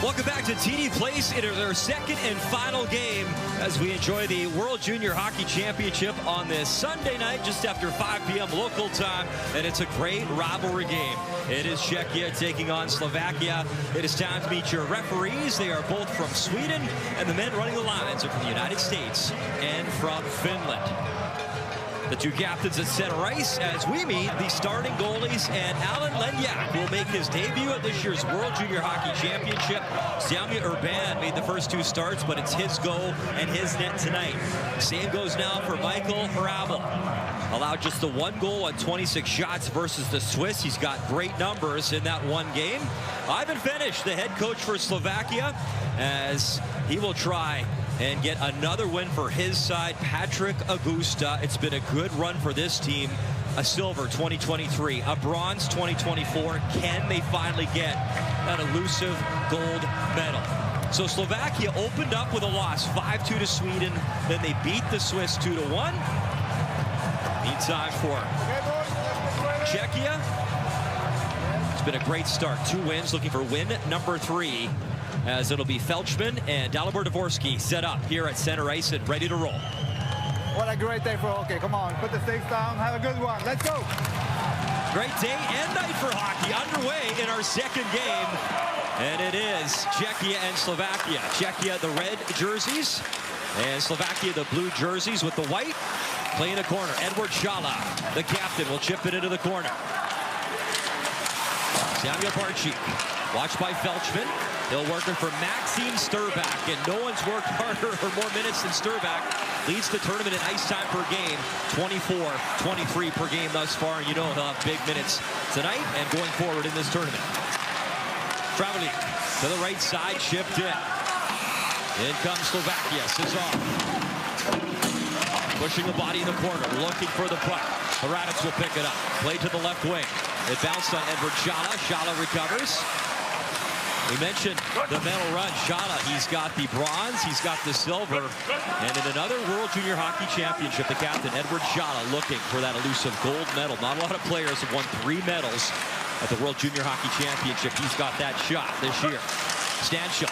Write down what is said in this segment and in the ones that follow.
Welcome back to TD Place. It is our second and final game as we enjoy the World Junior Hockey Championship on this Sunday night just after 5 p.m. local time, and it's a great rivalry game. It is Czechia taking on Slovakia. It is time to meet your referees. They are both from Sweden, and the men running the lines are from the United States and from Finland. The two captains at center ice as we meet the starting goalies, and Alan Lenyak will make his debut at this year's World Junior Hockey Championship. Samuel Urban made the first two starts, but it's his goal and his net tonight. Same goes now for Michael Hrabal. Allowed just the one goal on 26 shots versus the Swiss. He's got great numbers in that one game. Ivan Fenish, the head coach for Slovakia, as he will try and get another win for his side. Patrick Augusta. It's been a good run for this team. A silver 2023, a bronze 2024. Can they finally get that elusive gold medal? So Slovakia opened up with a loss, 5-2 to Sweden. Then they beat the Swiss 2-1. Meantime for Czechia, it's been a great start. 2 wins, looking for win number 3. As it'll be Felchman and Dalibor Dvorsky set up here at center ice and ready to roll. What a great day for hockey. Come on, put the sticks down, have a good one. Let's go. Great day and night for hockey underway in our second game. And it is Czechia and Slovakia. Czechia, the red jerseys, and Slovakia, the blue jerseys with the white. Play in the corner. Edward Shala, the captain, will chip it into the corner. Samuel Barczyk, watched by Felchman. He'll work it for Maxime Sturbak, and no one's worked harder or more minutes than Sturbak. Leads the tournament in ice time per game, 24-23 per game thus far, and you know he'll have big minutes tonight and going forward in this tournament. Traveling to the right side, shipped in. In comes Slovakia, Cesar. Pushing the body in the corner, looking for the puck. Hradec will pick it up. Play to the left wing. It bounced on Edward Shala. Shala recovers. We mentioned the medal run. Shala, he's got the bronze, he's got the silver, and in another World Junior Hockey Championship, the captain, Edward Shala, looking for that elusive gold medal. Not a lot of players have won 3 medals at the World Junior Hockey Championship. He's got that shot this year. Stanchel,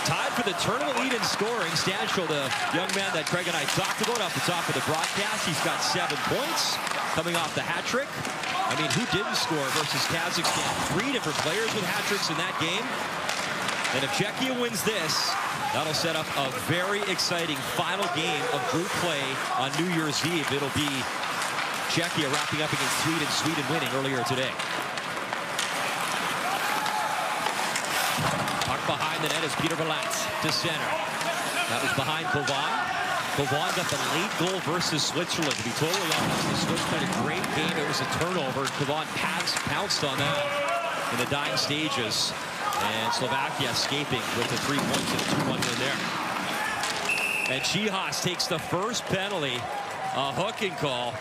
tied for the tournament lead in scoring. Stanchel, the young man that Craig and I talked about off the top of the broadcast, he's got 7 points coming off the hat trick. I mean, who didn't score versus Kazakhstan? 3 different players with hat tricks in that game. And if Czechia wins this, that'll set up a very exciting final game of group play on New Year's Eve. It'll be Czechia wrapping up against Sweden, Sweden winning earlier today. Puck behind the net is Peter Valance to center. That was behind Kovan. Kovan got the late goal versus Switzerland. To be totally honest, the Swiss played a great game. It was a turnover. Kovan pounced on that in the dying stages. And Slovakia escaping with the 3 points and a 2-1 win there. And Čihas takes the first penalty, a hooking call.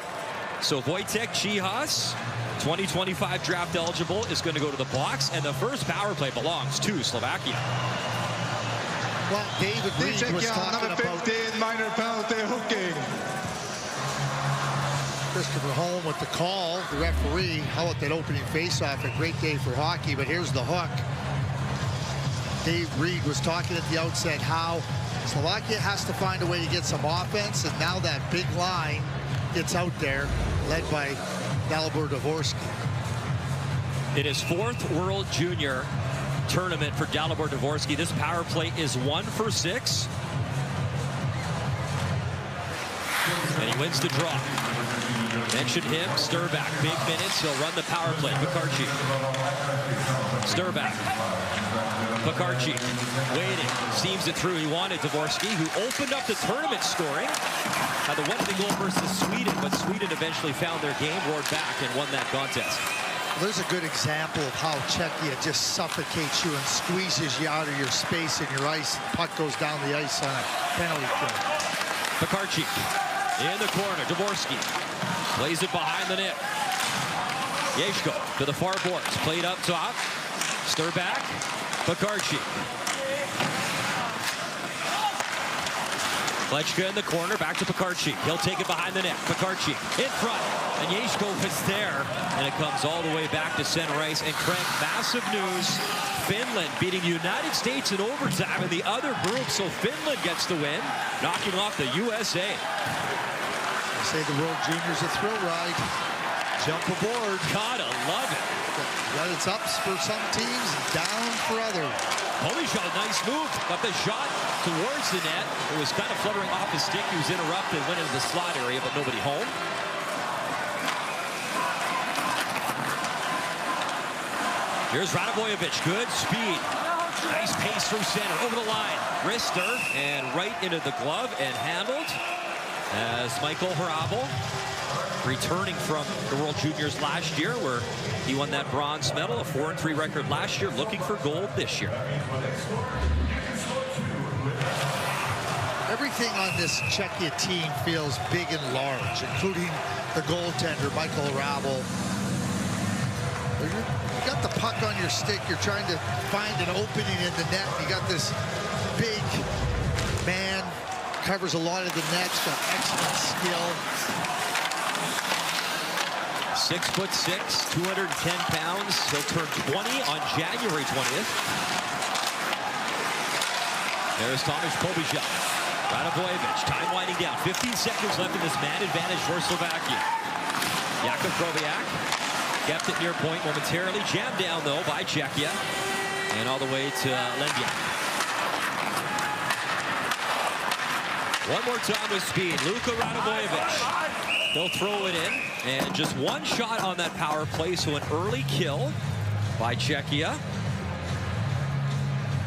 So Wojtek Čihas, 2025 draft eligible, is going to go to the box. And the first power play belongs to Slovakia. Well, David Reed was talking about minor penalty hooking. Christopher Holm with the call, the referee. How about that opening faceoff? A great day for hockey, but here's the hook. Dave Reed was talking at the outset how Slovakia has to find a way to get some offense, and now that big line gets out there, led by Dalibor Dvorsky. It is 4th World Junior tournament for Dalibor Dvorsky. This power play is 1 for 6. And he wins the draw. Mentioned him, Sturbak, big minutes. He'll run the power play. Pekarczyk. Sturbak. Pekarczyk waiting, seams it through. He wanted Dvorsky, who opened up the tournament scoring. Had the 1-0 goal versus Sweden, but Sweden eventually found their game, roared back, and won that contest. There's a good example of how Czechia just suffocates you and squeezes you out of your space and your ice. Puck goes down the ice on a penalty kill. Pekarczyk in the corner. Dvorsky plays it behind the net. Yeshko to the far boards. Played up top. Sturbak. Pekarczyk. Klečka in the corner, back to Pekarczyk. He'll take it behind the net. Pekarczyk in front, and Yeshko was there, and it comes all the way back to center ice. And Craig, massive news. Finland beating the United States in overtime in the other group, so Finland gets the win, knocking off the USA. I say the World Juniors a thrill ride. Jump aboard. Gotta love it. But it's ups for some teams, down for others. Holy shot, a nice move. Got the shot towards the net. It was kind of fluttering off his stick. He was interrupted, went into the slot area, but nobody home. Here's Radovojevic, good speed. Nice pace through center, over the line. Wrister, and right into the glove, and handled as Michael Hrabal, returning from the World Juniors last year, where he won that bronze medal, a 4-3 record last year, looking for gold this year. Everything on this Czechia team feels big and large, including the goaltender, Michael Hrabal. You got the puck on your stick, you're trying to find an opening in the net. You got this big man, covers a lot of the nets, got excellent skill. 6'6", 210 pounds. He'll turn 20 on January 20th. There's Tomáš Pobižal. Radovojevic, time winding down. 15 seconds left in this man advantage for Slovakia. Jakub Kroviak kept it near point momentarily. Jammed down, though, by Czechia. And all the way to Lendiak. One more time with speed. Luka Radovojevic. He'll throw it in. And just one shot on that power play, so an early kill by Czechia.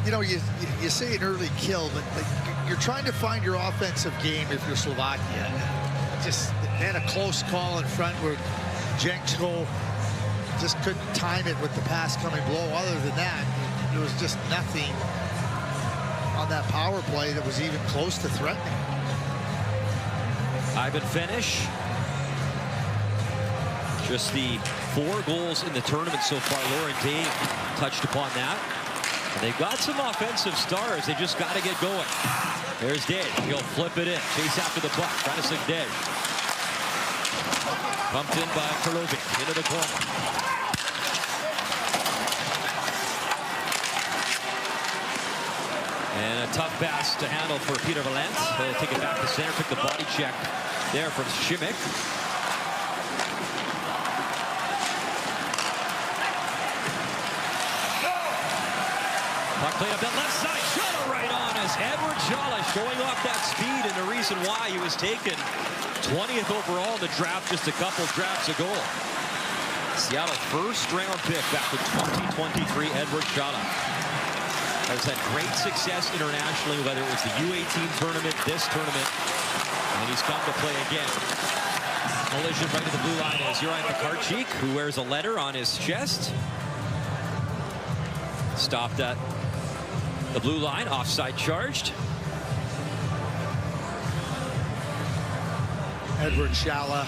You know, you say an early kill, but you're trying to find your offensive game if you're Slovakia. Just had a close call in front where Jenko just couldn't time it with the pass coming below. Other than that, there was just nothing on that power play that was even close to threatening. Ivan Fenish. Just the 4 goals in the tournament so far. Lauren Dave touched upon that. And they've got some offensive stars. They just got to get going. There's Dave. He'll flip it in. Chase after the puck. Francis Dave. Pumped in by Kralovic. Into the corner. And a tough pass to handle for Peter Valent. He'll take it back to center. Took the body check there from Šimik. Puck played up that left side. Shot right on as Edward Jalish going off that speed, and the reason why he was taken 20th overall in the draft just a couple drafts ago. Seattle first-round pick back in 2023, Edward Jalish. Has had great success internationally, whether it was the U18 tournament, this tournament, and he's come to play again. Collision right to the blue line is Juraj Pekarczyk, who wears a letter on his chest. Stopped at the blue line, offside charged. Edward Shala,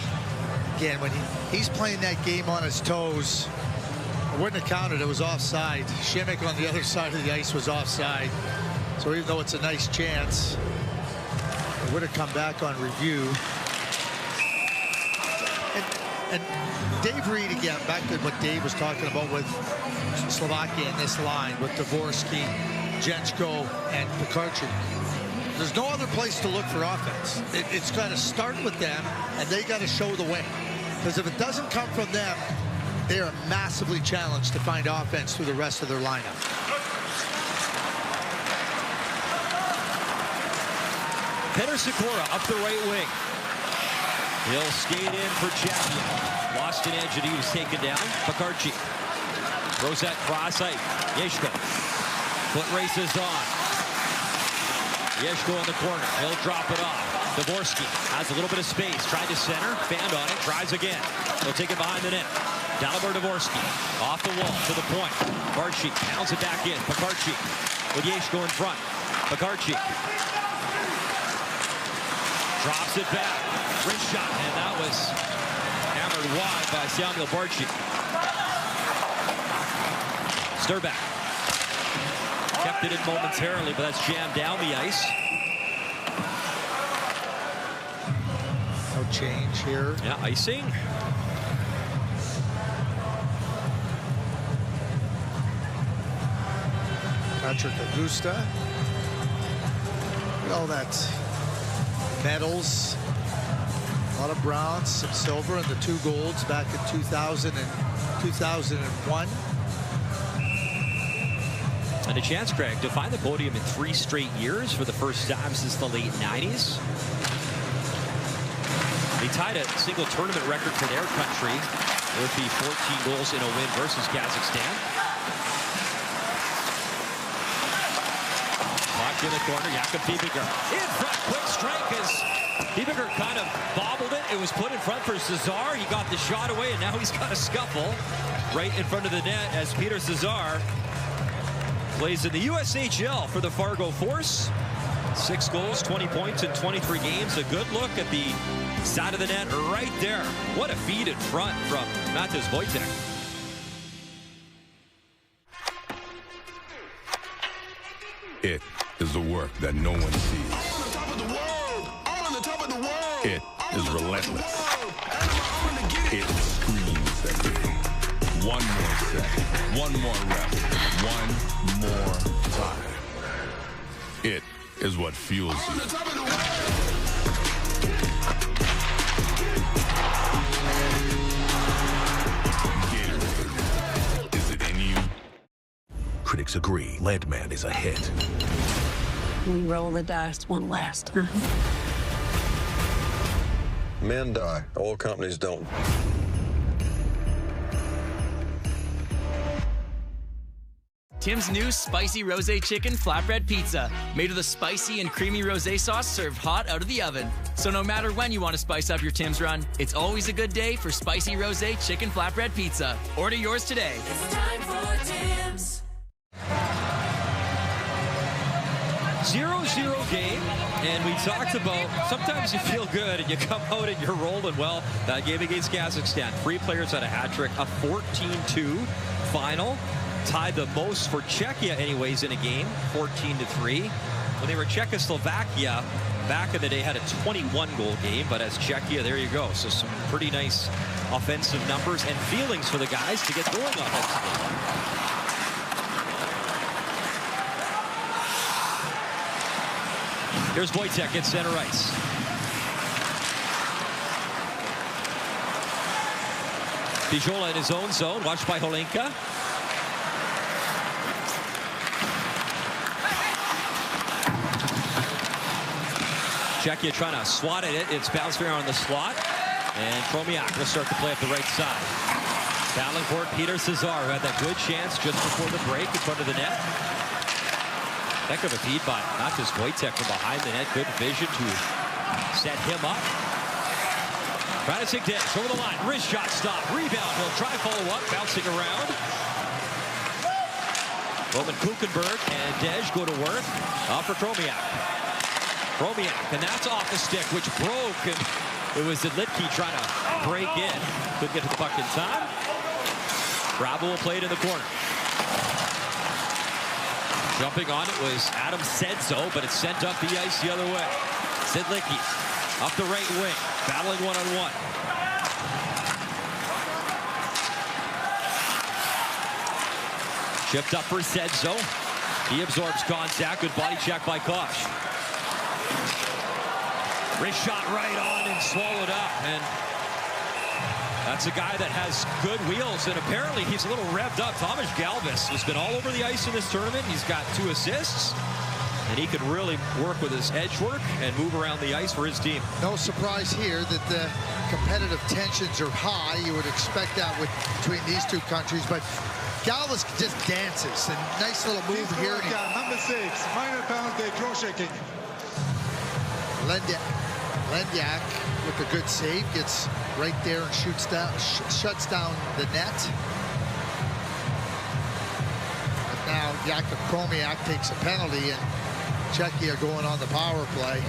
again, when he's playing that game on his toes, I wouldn't have counted. It was offside. Šimik on the other side of the ice was offside. So even though it's a nice chance, it would have come back on review. And Dave Reed, again, back to what Dave was talking about with Slovakia in this line, with Dvorsky, Jenko, and Pekarczyk. There's no other place to look for offense. It's got to start with them, and they got to show the way. Because if it doesn't come from them, they are massively challenged to find offense through the rest of their lineup. Peter Sikora up the right wing. He'll skate in for Czechia. Lost an edge and he was taken down. Pekarczyk throws that cross ice. Yeshko. Foot races on. Yeshko in the corner. He'll drop it off. Dvorsky has a little bit of space. Tried to center. Fanned on it. Tries again. He'll take it behind the net. Dalibor Dvorsky off the wall to the point. Pekarczyk pounds it back in. Pekarczyk with Yeshko in front. Pekarczyk drops it back. Wrist shot, and that was hammered wide by Samuel Barczyk. Sturback kept it in momentarily, but that's jammed down the ice. change here. Yeah, icing. Patrick Augusta. Look at all that medals. A lot of bronze, some silver, and the 2 golds back in 2000 and 2001. And a chance, Craig, to find the podium in 3 straight years for the first time since the late 90s. They tied a single tournament record for their country with the 14 goals in a win versus Kazakhstan. Locked in the corner, Jakub Bibiger. In front, quick strike as Bibiger kind of bobbled it. It was put in front for Cesar. He got the shot away, and now he's got a scuffle right in front of the net as Peter Cesar plays in the USHL for the Fargo Force. 6 goals, 20 points in 23 games. A good look at the side of the net right there. What a feed in front from Mateusz Wojtek. It is the work that no one sees. I'm on the top of the world. I'm on the top of the world. It is relentless. It screams at you. One more second, one more rep, one more time. It is what fuels you. Gatorade. Is it in you? Critics agree Landman is a hit. We roll the dice one last time. Men die. Oil companies don't. Tim's new spicy rosé chicken flatbread pizza, made with a spicy and creamy rosé sauce served hot out of the oven. So no matter when you want to spice up your Tim's run, it's always a good day for spicy rosé chicken flatbread pizza. Order yours today. It's time for Tim's. 0-0 game, and we talked about sometimes you feel good and you come out and you're rolling. Well, that game against Kazakhstan, 3 players had a hat trick, a 14-2 final. Tied the most for Czechia anyways in a game, 14-3. When they were Czechoslovakia, back in the day, had a 21-goal game, but as Czechia, there you go. So some pretty nice offensive numbers and feelings for the guys to get going offensively. Here's Wojtek at center ice. Bijola in his own zone, watched by Holenka. Czechia trying to swat at it. It's bounced around on the slot. And Tromiak will start to play up the right side. Battling for it, Peter Cesar, who had that good chance just before the break in front of the net. Heck of a feed by not just Wojtek from behind the net. Good vision to set him up. Radicek Dec over the line. Wrist shot stop. Rebound. He'll try follow up. Bouncing around. Roman Kuchenberg and Dej go to work. Off for Tromiak. Tromiak, and that's off the stick, which broke, and it was Zidlitki trying to break in. Couldn't get to the puck in time. Bravo will play it in the corner. Jumping on it was Adam Sedzo, but it's sent up the ice the other way. Zidlitki up the right wing, battling one-on-one. Chipped up for Sedzo. He absorbs contact. Good body check by Koch. Wrist shot right on and swallowed up. And that's a guy that has good wheels, and apparently he's a little revved up. Tomas Galvis has been all over the ice in this tournament. He's got 2 assists, and he can really work with his edge work and move around the ice for his team. No surprise here that the competitive tensions are high. You would expect that between these 2 countries, but Galvis just dances, and nice little move here. Number 6, minor penalty, cross checking. Lendiak with a good save, gets right there and shuts down the net. But now Jakub Tromiak takes a penalty, and Czechia going on the power play.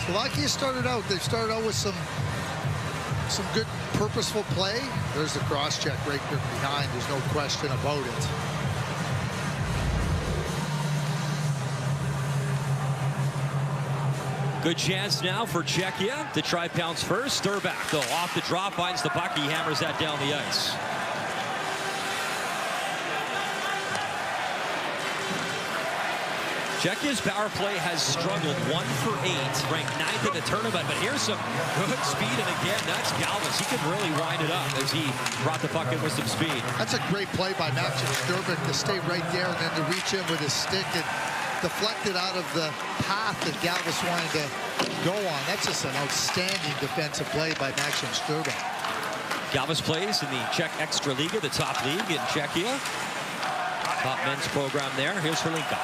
Slovakia started out. They started out with some good purposeful play. There's the cross check right behind. There's no question about it. Good chance now for Czechia to try pounce first. Sturback, though, off the drop, finds the puck. He hammers that down the ice. Czechia's power play has struggled 1 for 8, ranked 9th in the tournament, but here's some good speed, and again, that's Galvis. He can really wind it up as he brought the puck in with some speed. That's a great play by Maxim Sturback to stay right there and then to reach in with his stick and deflect it out of the path that Galvis wanted to go on. That's just an outstanding defensive play by Maxim Sturback. Galvis plays in the Czech Extraliga, the top league in Czechia. Top men's program there. Here's Hlinka.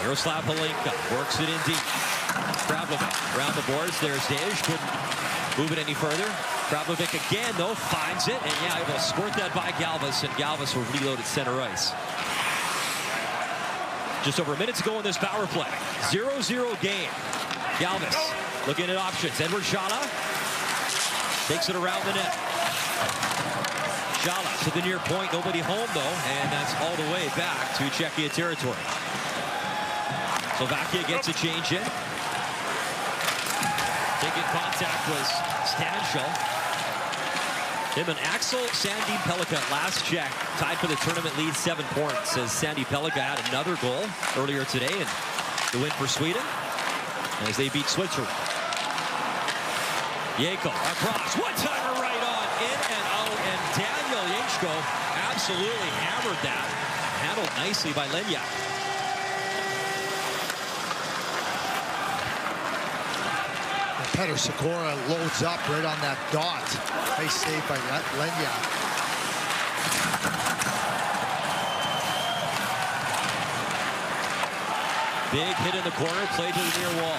Miroslav Hlinka works it in deep. Kravlovic around the boards. There's Dej. Couldn't move it any further. Kravlovic again, though, finds it. And yeah, able to squirt that by Galvis. And Galvis will reload at center ice. Just over a minute to go in this power play. 0-0 game. Galvis looking at options. Edward Shala takes it around the net. Shala to the near point. Nobody home, though. And that's all the way back to Czechia territory. Slovakia gets a change in. Taking contact was Stanshall. Him and Axel Sandy Pelika last check tied for the tournament lead, 7 points, as Sandy Pelika had another goal earlier today in the win for Sweden as they beat Switzerland. Yeko across, one-timer right on, in and out, and Daniel Yinchko absolutely hammered that. Handled nicely by Lenyak. Petr Sikora loads up right on that dot. Nice save by Lenyak. Big hit in the corner, played to the near wall.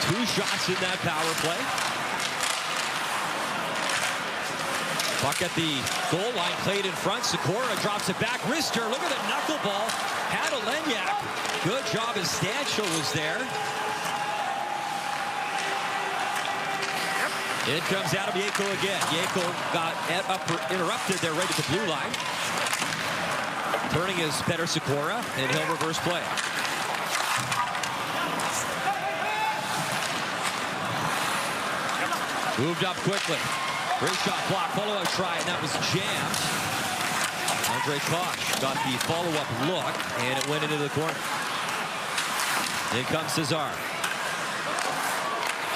2 shots in that power play. Puck at the goal line, played in front. Sikora drops it back. Wrister, look at the knuckleball. Had a Lenyak. Good job as Stanshall was there. In comes Adam Yeko again. Yeko got interrupted there right at the blue line. Turning is Petr Sikora, and he'll reverse play. Moved up quickly. Great shot block, follow-up try, and that was jammed. Andre Koch got the follow-up look, and it went into the corner. In comes Cesar.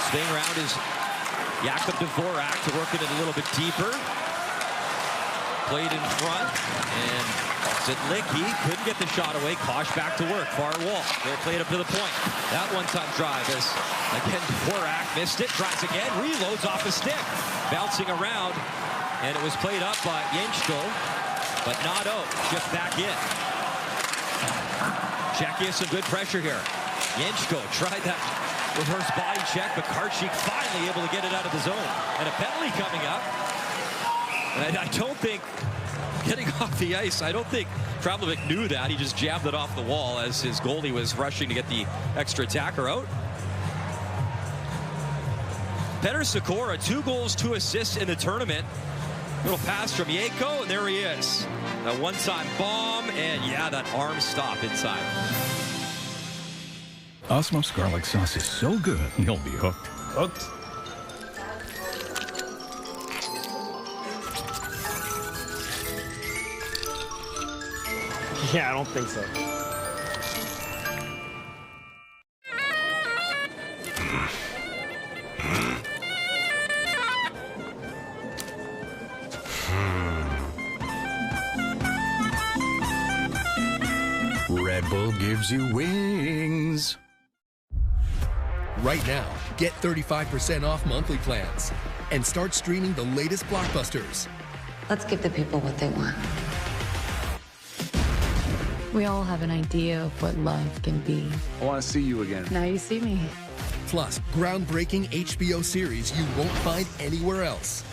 Spinning around is Jakub Dvorak to work it a little bit deeper. Played in front, and Zidlicki couldn't get the shot away. Koch back to work, far wall. They played up to the point. That one-time drive is, again, Dvorak missed it, tries again, reloads off the stick. Bouncing around, and it was played up by Yinchko, but not out. Shift back in. Czechia some good pressure here. Yinchko tried that reverse body check, but Karchik finally able to get it out of the zone. And a penalty coming up. And I don't think, getting off the ice, I don't think Kravlovic knew that. He just jabbed it off the wall as his goalie was rushing to get the extra attacker out. Petr Sikora, 2 goals, 2 assists in the tournament. Little pass from Yeko, and there he is. A one-time bomb, and yeah, that arm stop inside. Osmos garlic sauce is so good, you'll be hooked. Hooked? Yeah, I don't think so. Red Bull gives you wings. Right now, get 35% off monthly plans and start streaming the latest blockbusters. Let's give the people what they want. We all have an idea of what love can be. I want to see you again. Now you see me. Plus, groundbreaking HBO series you won't find anywhere else.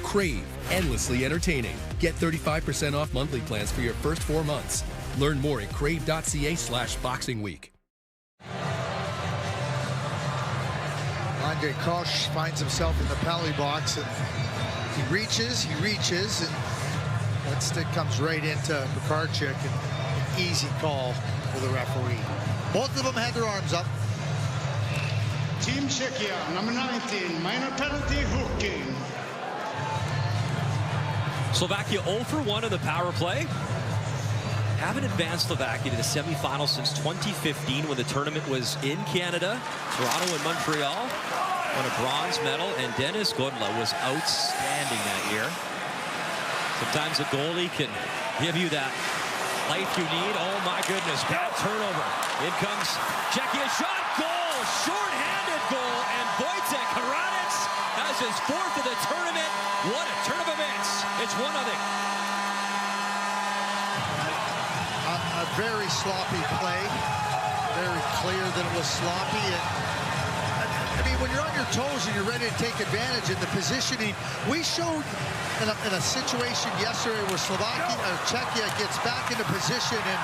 Crave, endlessly entertaining. Get 35% off monthly plans for your first 4 months. Learn more at crave.ca/Boxing Week. Andre Koch finds himself in the penalty box, and he reaches, and That stick comes right into Pekarczyk, and an easy call for the referee. Both of them had their arms up. Team Czechia, number 19, minor penalty, hooking. Slovakia 0 for 1 in the power play. Haven't advanced Slovakia to the semifinals since 2015 when the tournament was in Canada, Toronto and Montreal. Won a bronze medal, and Denis Godla was outstanding that year. Sometimes a goalie can give you that life you need. Oh my goodness, bad turnover. In comes Czechia, shot, goal, short-handed goal, and Wojtek Hradec has his 4th of the tournament. What a turn of events. It's 1-0. A very sloppy play. Very clear that it was sloppy. And, I mean, when you're on your toes and you're ready to take advantage in the positioning, we showed in a situation yesterday where Czechia gets back into position and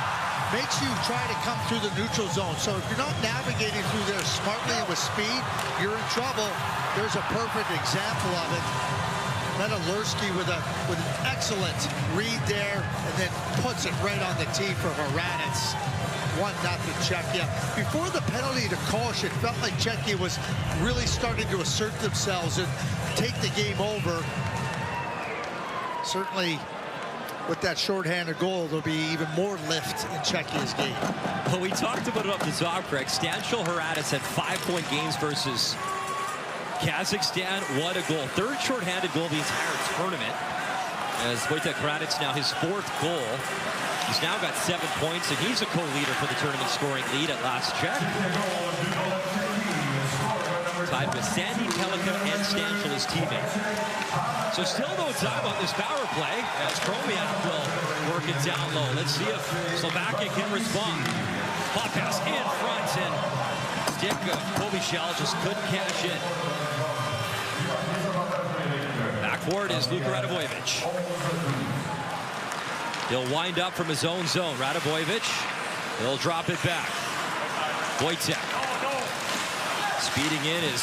makes you try to come through the neutral zone. So if you're not navigating through there smartly and with speed, you're in trouble. There's a perfect example of it. Medalurski with an excellent read there, and then puts it right on the tee for Hradec. 1-0 Czechia. Before the penalty to Kosh, it felt like Czechia was really starting to assert themselves and take the game over. Certainly, with that shorthanded goal, there'll be even more lift in Czechia's game. Well, we talked about it up the top, Craig. Stanchel Hradec had 5-point games versus Kazakhstan. What a goal. 3rd shorthanded goal of the entire tournament. As Wojtek Hradec now his 4th goal. He's now got 7 points, and he's a co-leader for the tournament scoring lead at last check. Tied with Sandy Pelika and Stanchel, his teammate. So still no time on this power play as Chromiak will work it down low. Let's see if Slovakia can respond. Pop pass in front, and stick of Kobišel just couldn't cash in. Back forward is Luka Radovojevic. He'll wind up from his own zone. Radovojevic, he'll drop it back. Wojtek. Speeding in is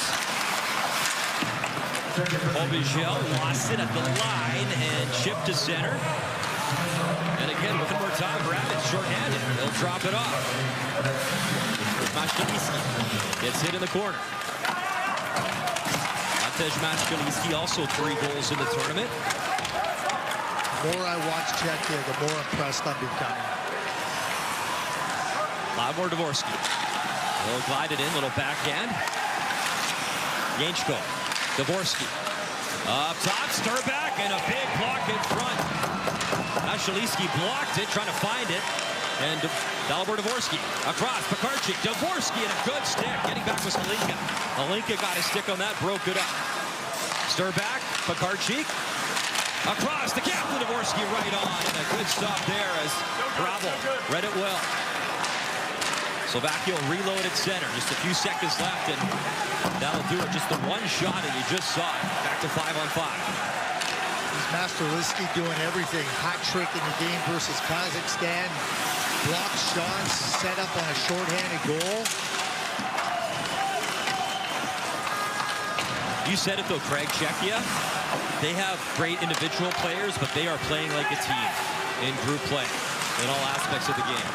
Kobišel. Lost it at the line and chipped to center. And again, one more time, Hradec shorthanded. He'll drop it off. Mashkaliski gets hit in the corner. Matej Mashkaliski also 3 goals in the tournament. The more I watch Czechia, the more impressed I'm becoming. Labor Dvorsky. He'll glide it in, little backhand. Jančko, Dvorsky. Up top, stir back, and a big block in front. Mashkaliski blocked it, trying to find it. And Dalibor Dvorsky across, Pekarczyk, Dvorsky, and a good stick. Getting back was Hlinka. Hlinka got a stick on that, broke it up. Stir back, Pekarczyk. Across, the captain Dvorsky right on. And a good stop there as Bravo read it well. Slovakia reload at center. Just a few seconds left, and that'll do it. Just the one shot, and you just saw it. Back to 5-on-5. Masterliski doing everything. Hot trick in the game versus Kazakhstan. Block shots, set up on a shorthanded goal. You said it though, Craig. Czechia, they have great individual players, but they are playing like a team in group play in all aspects of the game.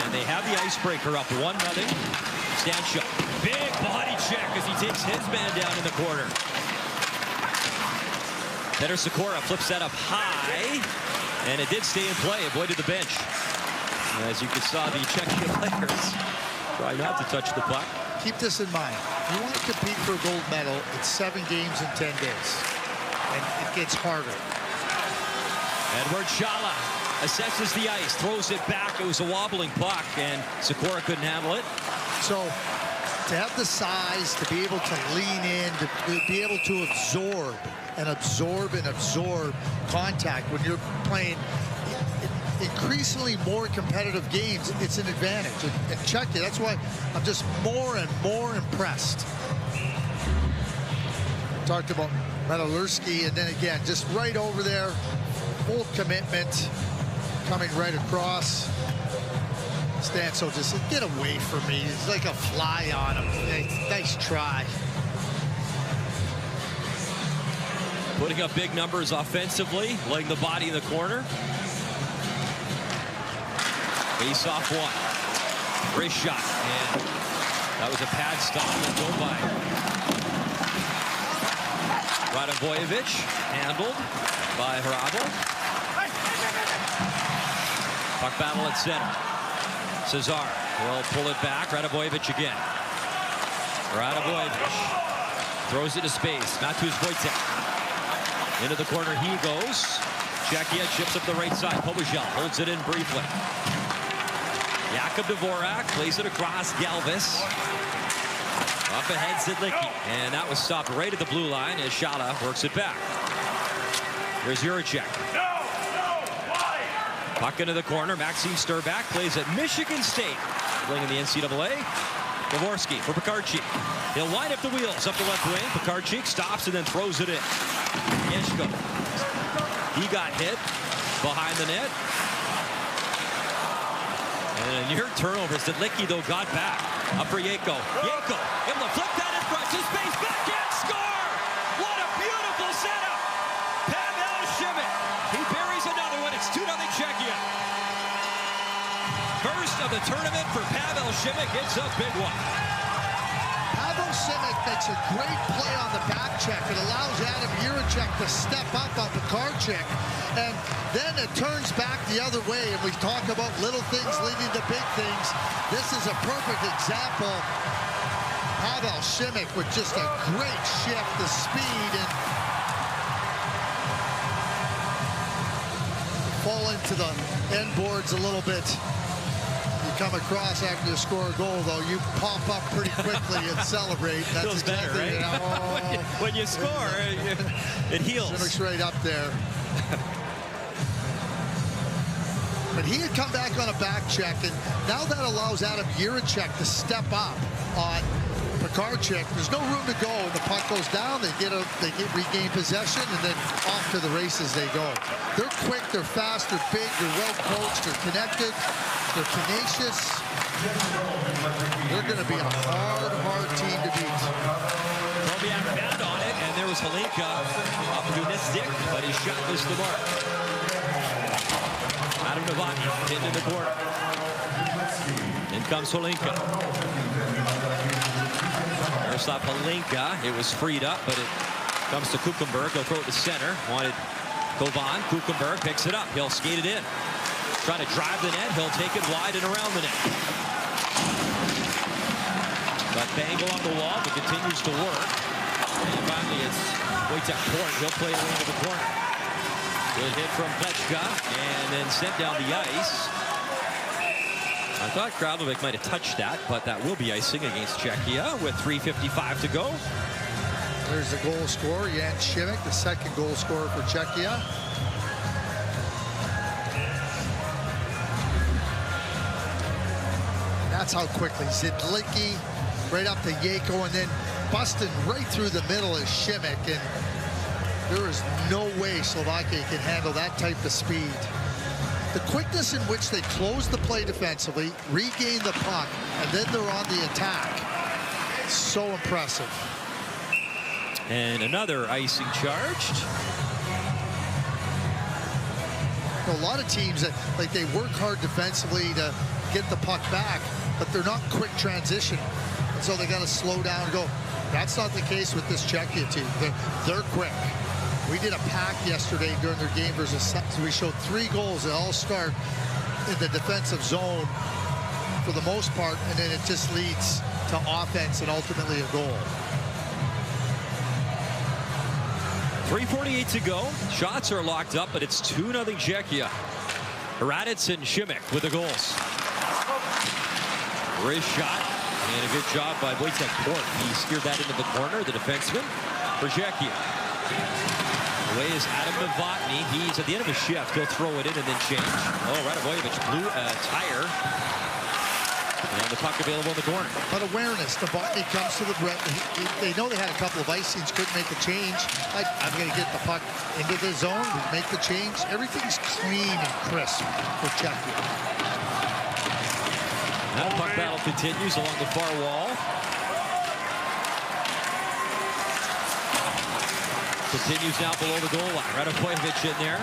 And they have the icebreaker up 1-0. Stanchel, big body check as he takes his man down in the corner. Peter Sikora flips that up high, and it did stay in play, avoided the bench. As you saw, the Czechia players try not to touch the puck. Keep this in mind. If you want to compete for a gold medal, it's 7 games in 10 days. And it gets harder. Edward Chala assesses the ice, throws it back. It was a wobbling puck, and Sikora couldn't handle it. So to have the size, to be able to lean in, to be able to absorb contact when you're playing increasingly more competitive games, it's an advantage. And Czechia, that's why I'm just more and more impressed. Talked about Medalurski, and then again, just right over there, full commitment, coming right across. Stanso just said, get away from me. It's like a fly on him. Nice try. Putting up big numbers offensively, laying the body in the corner. Face off one. Wrist shot. And that was a pad stop and go by Radovojevic. Handled by Hrabal. Puck battle at center. Cesar will pull it back. Radovojevic again. Radovojevic throws it to space. Mateusz Wojtek. Into the corner he goes. Czechia chips up the right side. Pobojel holds it in briefly. Jakub Dvorak plays it across. Galvis. Up ahead Zidlicki. And that was stopped right at the blue line as Shala works it back. Here's Juracek. Puck into the corner. Maxime Sturbak plays at Michigan State. Playing in the NCAA. Dvorsky for Pekarczyk. He'll wind up the wheels up the left wing. Pekarczyk stops and then throws it in. Yeshko. He got hit behind the net. And a near turnover. Zidlicki, though, got back. Up for Yeko. Yeko able to flip that in front to space. Backhand score! What a beautiful setup! Pavel Šimik. He buries another one. It's 2-0 Czechia. First of the tournament for Pavel Šimik. It's a big one. Pavel Šimik makes a great play on the back check. It allows Adam Juracek to step up on Pekarczyk. And then it turns back the other way. And we talk about little things leading to big things. This is a perfect example. Pavel Šimik with just a great shift, the speed, and fall into the end boards a little bit. Come across after you score a goal, though, you pop up pretty quickly and celebrate. That's feels better, right? You know, when you score, it heals. Šimik's right up there. But he had come back on a back check, and now that allows Adam Juracek to step up on Pekarczyk. There's no room to go. The puck goes down. They regain possession, and then off to the races they go. They're quick. They're fast. They're big. They're well coached. They're connected. They're tenacious. They're going to be a hard team to beat. Krobiak found on it, and there was Holinka opportunistic, but his shot was the mark. Adam Novotny into the corner. In comes Holinka. Miroslav Holinka. It was freed up, but it comes to Kuchenberg. He'll throw it to center. Wanted Kovan. Kuchenberg picks it up. He'll skate it in. Trying to drive the net. He'll take it wide and around the net. But Bangle on the wall, but continues to work. And finally, it's Wojtek Port. He'll play it into the corner. Good hit from Plechka, and then sent down the ice. I thought Kralovic might have touched that, but that will be icing against Czechia with 3:55 to go. There's the goal scorer, Jan Šimik, the second goal scorer for Czechia. That's how quickly Zidlicki right up to Yeko, and then busting right through the middle is Šimik, and there is no way Slovakia can handle that type of speed. The quickness in which they close the play defensively, regain the puck, and then they're on the attack. It's so impressive. And another icing charged. A lot of teams that they work hard defensively to get the puck back, but they're not quick transition, and so they got to slow down and go. That's not the case with this Czechia team. They're quick. We did a pack yesterday during their game versus so we showed 3 goals that all start in the defensive zone for the most part, and then it just leads to offense and ultimately a goal. 3:48 to go. Shots are locked up, but it's 2-0 Czechia. Raditz and Šimik with the goals. Wrist shot, and a good job by Wojtek Port. He steered that into the corner, the defenseman for Czechia. Away is Adam Novotny. He's at the end of his shift. He'll throw it in and then change. Oh, Radovojevic blew a tire. And the puck available in the corner. But awareness, Novotny comes to the breath. They know they had a couple of icings, couldn't make a change. I'm going to get the puck into the zone, make the change. Everything's clean and crisp for Czechia. Now puck battle continues along the far wall. Continues now below the goal line. Radokovic in there.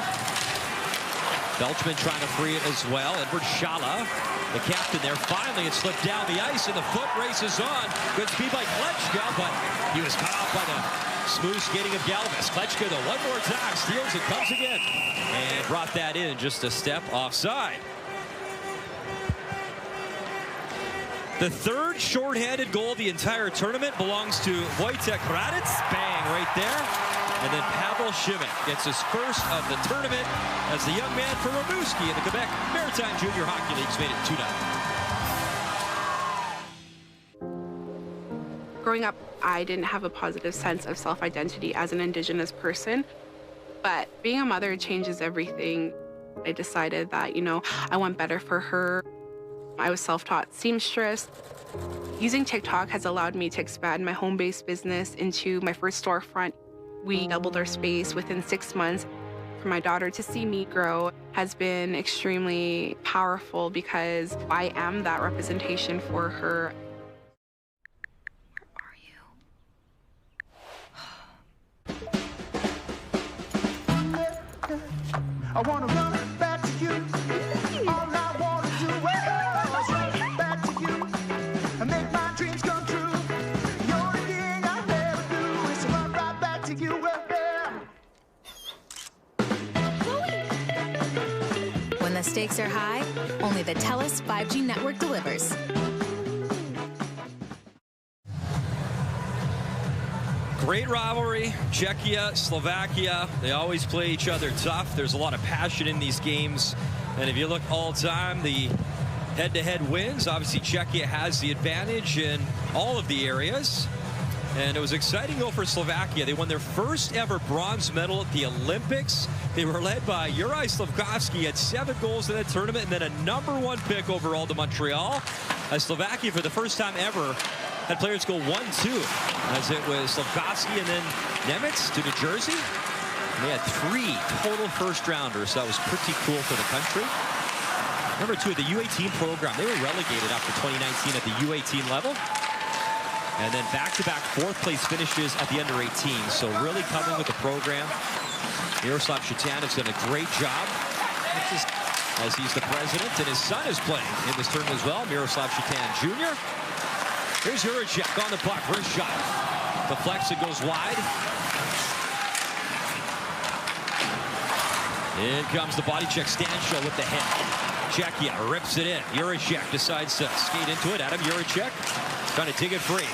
Belchman trying to free it as well. Edward Shala, the captain there. Finally, it slipped down the ice, and the foot races on. Good speed by Klečka, but he was cut off by the smooth skating of Galvis. Klečka, though, one more time, steals it, comes again, and brought that in just a step offside. The third shorthanded goal of the entire tournament belongs to Wojtek Radec. Bang, right there. And then Pavel Šimek gets his first of the tournament as the young man from Rimouski in the Quebec Maritime Junior Hockey League's made it 2-0. Growing up, I didn't have a positive sense of self-identity as an Indigenous person, but being a mother changes everything. I decided that, I want better for her. I was self-taught seamstress. Using TikTok has allowed me to expand my home-based business into my first storefront. We doubled our space within 6 months. For my daughter to see me grow has been extremely powerful because I am that representation for her. I wanna run back to you. All I wanna do is run back to you and make my dreams come true. The only thing I ever do is to run right back to you. When the stakes are high, only the TELUS 5G network delivers. Great rivalry, Czechia, Slovakia. They always play each other tough. There's a lot of passion in these games. And if you look all time, the head-to-head wins. Obviously, Czechia has the advantage in all of the areas. And it was exciting, though, for Slovakia. They won their first ever bronze medal at the Olympics. They were led by Juraj Slafkovský, had 7 goals in that tournament, and then a #1 pick overall to Montreal. Slovakia, for the first time ever, had players go 1-2, as it was Slafkovský and then Nemitz to New Jersey. And they had 3 total first-rounders, so that was pretty cool for the country. Number 2, the U18 program. They were relegated after 2019 at the U18 level. And then back-to-back 4th-place finishes at the under-18. So really coming with the program. Miroslav Shatanov's done a great job, as he's the president, and his son is playing in this tournament as well, Miroslav Shatan Jr. Here's Juracek on the puck, first shot. Deflects, it goes wide. In comes the body check, Stancho with the hit. Czechia rips it in. Juracek decides to skate into it. Adam Juracek trying to dig it free.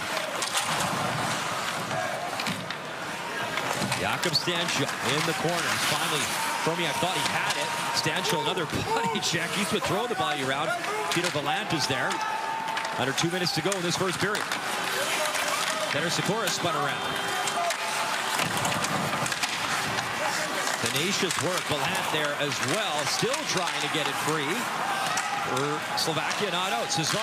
Jakob Stancho in the corner. Finally, Chromiak thought he had it. Stancho, another body check. He's been throwing the body around. Peter Valant is there. Under 2 minutes to go in this first period. Peter Sikora spun around. Tenacious work. Valant there as well. Still trying to get it free. For Slovakia, not out. Cesar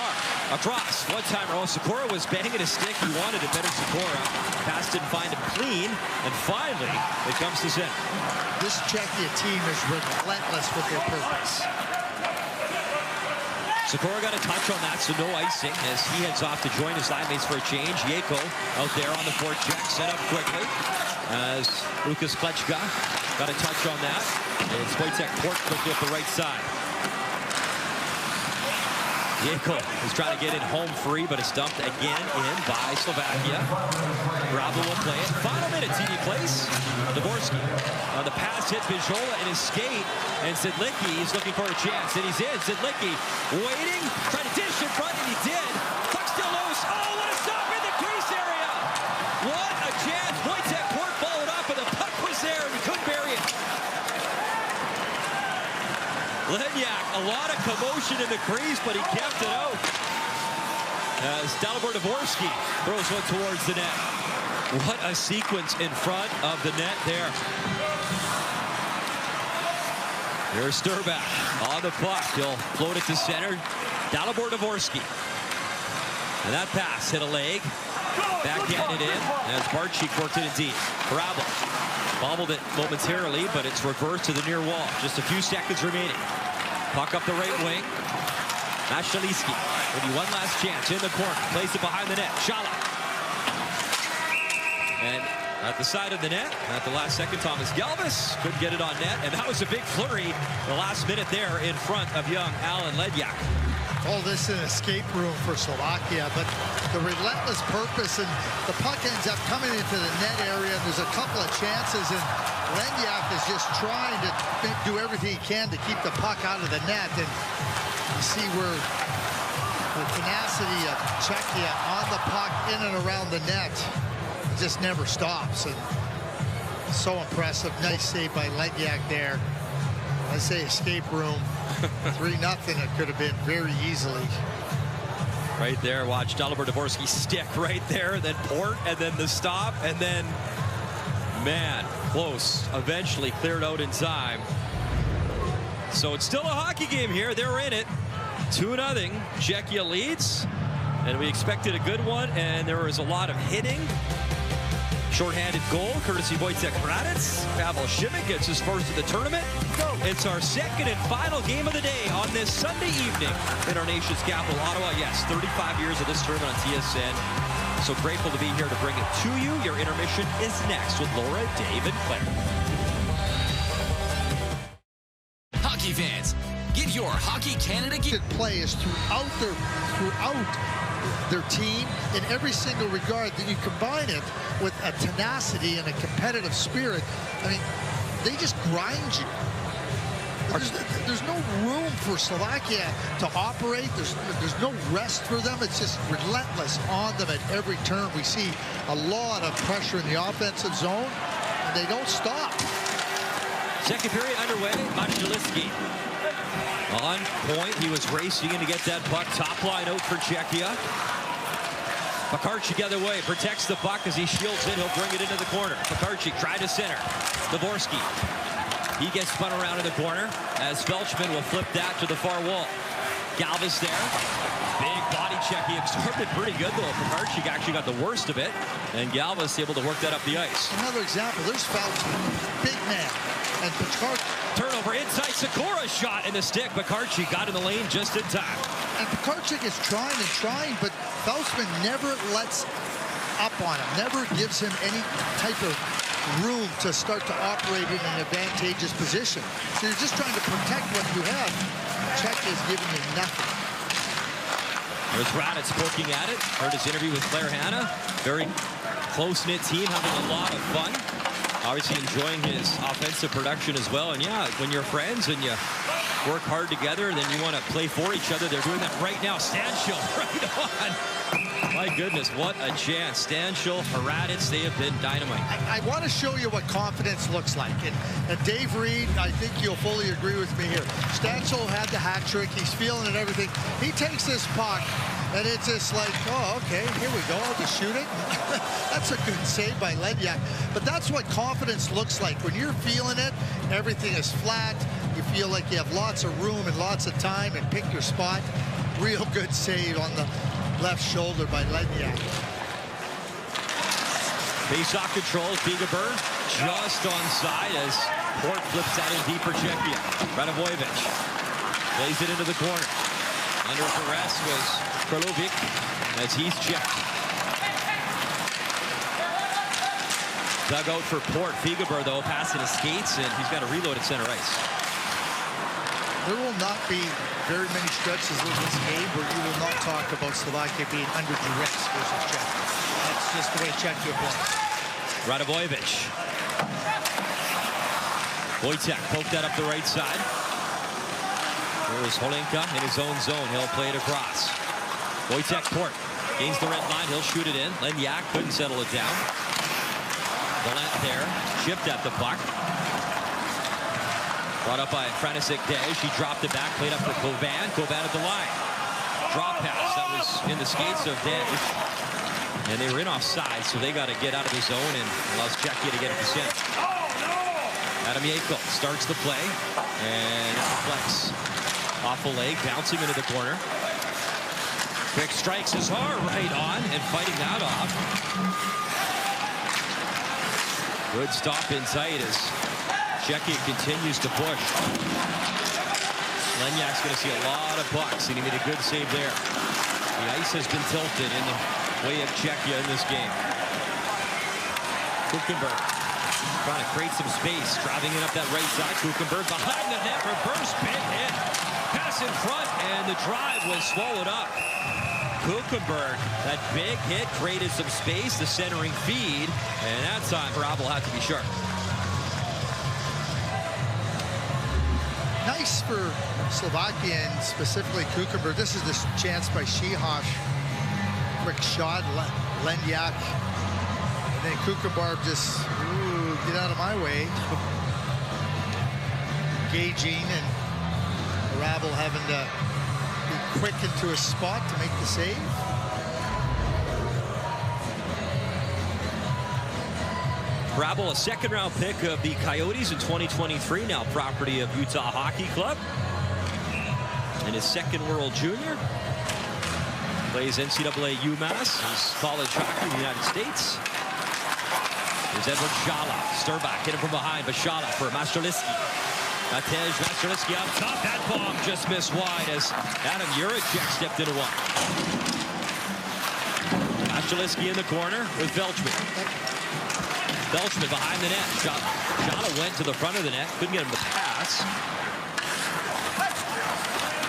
across. One-timer. Oh, Sikora was banging a stick. He wanted it better. Sikora. Pass didn't find him clean. And finally, it comes to Zen. This Czechia team is relentless with their purpose. Sikora got a touch on that, so no icing as he heads off to join his line mates for a change. Yeko out there on the forecheck, set up quickly as Lukas Klečka got a touch on that. And Wojtek Port quickly up the right side. Yeko is trying to get it home free, but it's dumped again in by Slovakia. Bravo will play it. Final minute, TV place. Dvorsky on the pass hit Bijola in his skate, and Zidlicki is looking for a chance, and he's in. Zidlicki waiting, trying to dish in front, and he did. Puck still loose. Oh, what a stop in the crease area! What a chance! Wojtek Port followed up, and the puck was there, and he couldn't bury it. Ledyak, a lot of commotion in the crease, but he kept it out. As Dalibor Dvorsky throws one towards the net. What a sequence in front of the net there. Here's Sturback on the puck. He'll float it to center. Dalibor Dvorsky. And that pass hit a leg. Backhanded in as Barczyk worked it in deep. Bravo bobbled it momentarily, but it's reversed to the near wall. Just a few seconds remaining. Puck up the right wing. Mashaliski maybe one last chance in the corner. Plays it behind the net. Shala. And At the side of the net, at the last second, Thomas Galvis couldn't get it on net, and that was a big flurry the last minute there in front of young Alan Ledyak. Oh, this is an escape room for Slovakia, but the relentless purpose, and the puck ends up coming into the net area, and there's a couple of chances, and Ledyak is just trying to do everything he can to keep the puck out of the net, and you see where the tenacity of Czechia on the puck in and around the net just never stops, and so impressive. Nice save by Ledyak there. I say escape room. 3-0 it could have been very easily. Right there, watch Dalibor Dvorsky's stick right there, then Port, and then the stop, and then, man, close. Eventually cleared out in time. So it's still a hockey game here. They're in it. 2-0. Czechia leads, and we expected a good one, and there was a lot of hitting. Shorthanded goal, courtesy Wojciech Hradec. Pavel Šimik gets his first of the tournament. It's our second and final game of the day on this Sunday evening in our nation's capital, Ottawa. Yes, 35 years of this tournament on TSN. So grateful to be here to bring it to you. Your intermission is next with Laura, Dave, and Claire. Hockey fans, get your Hockey Canada gear. Play is throughout their team in every single regard. That you combine it with a tenacity and a competitive spirit. I mean, they just grind you. There's no room for Slovakia to operate. There's no rest for them. It's just relentless on them at every turn. We see a lot of pressure in the offensive zone, and they don't stop. Second period underway. Maciejewski on point. He was racing in to get that puck. Top line out for Czechia. Pakarczyk the other way, protects the puck as he shields it. He'll bring it into the corner. Pakarczyk tried to center. Dvorsky. He gets spun around in the corner as Felchman will flip that to the far wall. Galvis there. Big body check. He absorbed it pretty good, though. Pakarczyk actually got the worst of it, and Galvis able to work that up the ice. Another example. There's Felchman, big man, and Pakarczyk. Turnover inside. Sikora shot in the stick. Pakarczyk got in the lane just in time. And Pakarczyk is trying, but Felchman never lets up on him, never gives him any type of room to start to operate in an advantageous position. So you're just trying to protect what you have. Czechia is giving you nothing. There's Hradec poking at it. Heard his interview with Claire Hanna. Very close-knit team, having a lot of fun. Obviously enjoying his offensive production as well. And yeah, when you're friends and you work hard together, then you want to play for each other. They're doing that right now. Stanchill right on. My goodness, what a chance. Stanchill, Hradec, they have been dynamite. I want to show you what confidence looks like. And Dave Reed, I think you'll fully agree with me here. Stanchill had the hat trick. He's feeling it and everything. He takes this puck, and it's just like, oh, okay, here we go. I'll just shoot it. That's a good save by Ledyak. But that's what confidence looks like. When you're feeling it, everything is flat. You feel like you have lots of room and lots of time and pick your spot. Real good save on the left shoulder by Ledyak. Face-off control, Figeber just onside as Port flips that in deep for Czechia. Radavojevic plays it into the corner. Under duress was Kralovic as he's checked. Dug out for Port. Figeber, though, passing his skates, and he's got to reload at center ice. There will not be very many stretches in this game where you will not talk about Slovakia being under duress versus Czechia. That's just the way Czechia plays. Radavojevic. Wojciech poked that up the right side. There's Holinka in his own zone. He'll play it across. Wojciech Port gains the red line. He'll shoot it in. Ledyak couldn't settle it down. Gallant there. Chipped at the puck. Brought up by Frantisek Dej. He dropped it back. Played up for Kovan. Kovan at the line. Drop pass. That was in the skates of Dej. And they were in offside, so they got to get out of the zone and allows Czechia to get it to center. Adam Yako starts the play. And it deflects off a leg, bouncing into the corner. Quick strikes his arm right on and fighting that off. Good stop inside as Czechia continues to push. Lenyak's going to see a lot of pucks, and he made a good save there. The ice has been tilted in the way of Czechia in this game. Kuchenberg trying to create some space, driving it up that right side. Kuchenberg behind the net, reverse big hit. Pass in front, and the drive was swallowed up. Kuchenberg, that big hit created some space, the centering feed, and that time Rabel had to be sharp. Nice for Slovakia, and specifically Kuchenberg. This is the chance by Shihash. Quick shot, Lendiak. And then Kuchenberg just, ooh, get out of my way. Engaging, and Rabel having to be quick into a spot to make the save. Rabel, a second-round pick of the Coyotes in 2023, now property of Utah Hockey Club. And his second World Junior. Plays NCAA UMass, his college hockey in the United States. Here's Edward Shala. Sturbach hit him from behind, but Shala for Mastroliski. Matej Mastroliski up top. That bomb just missed wide as Adam Juracek stepped into one. Mastroliski in the corner with Belchman. Belchman behind the net. Shala went to the front of the net. Couldn't get him to pass.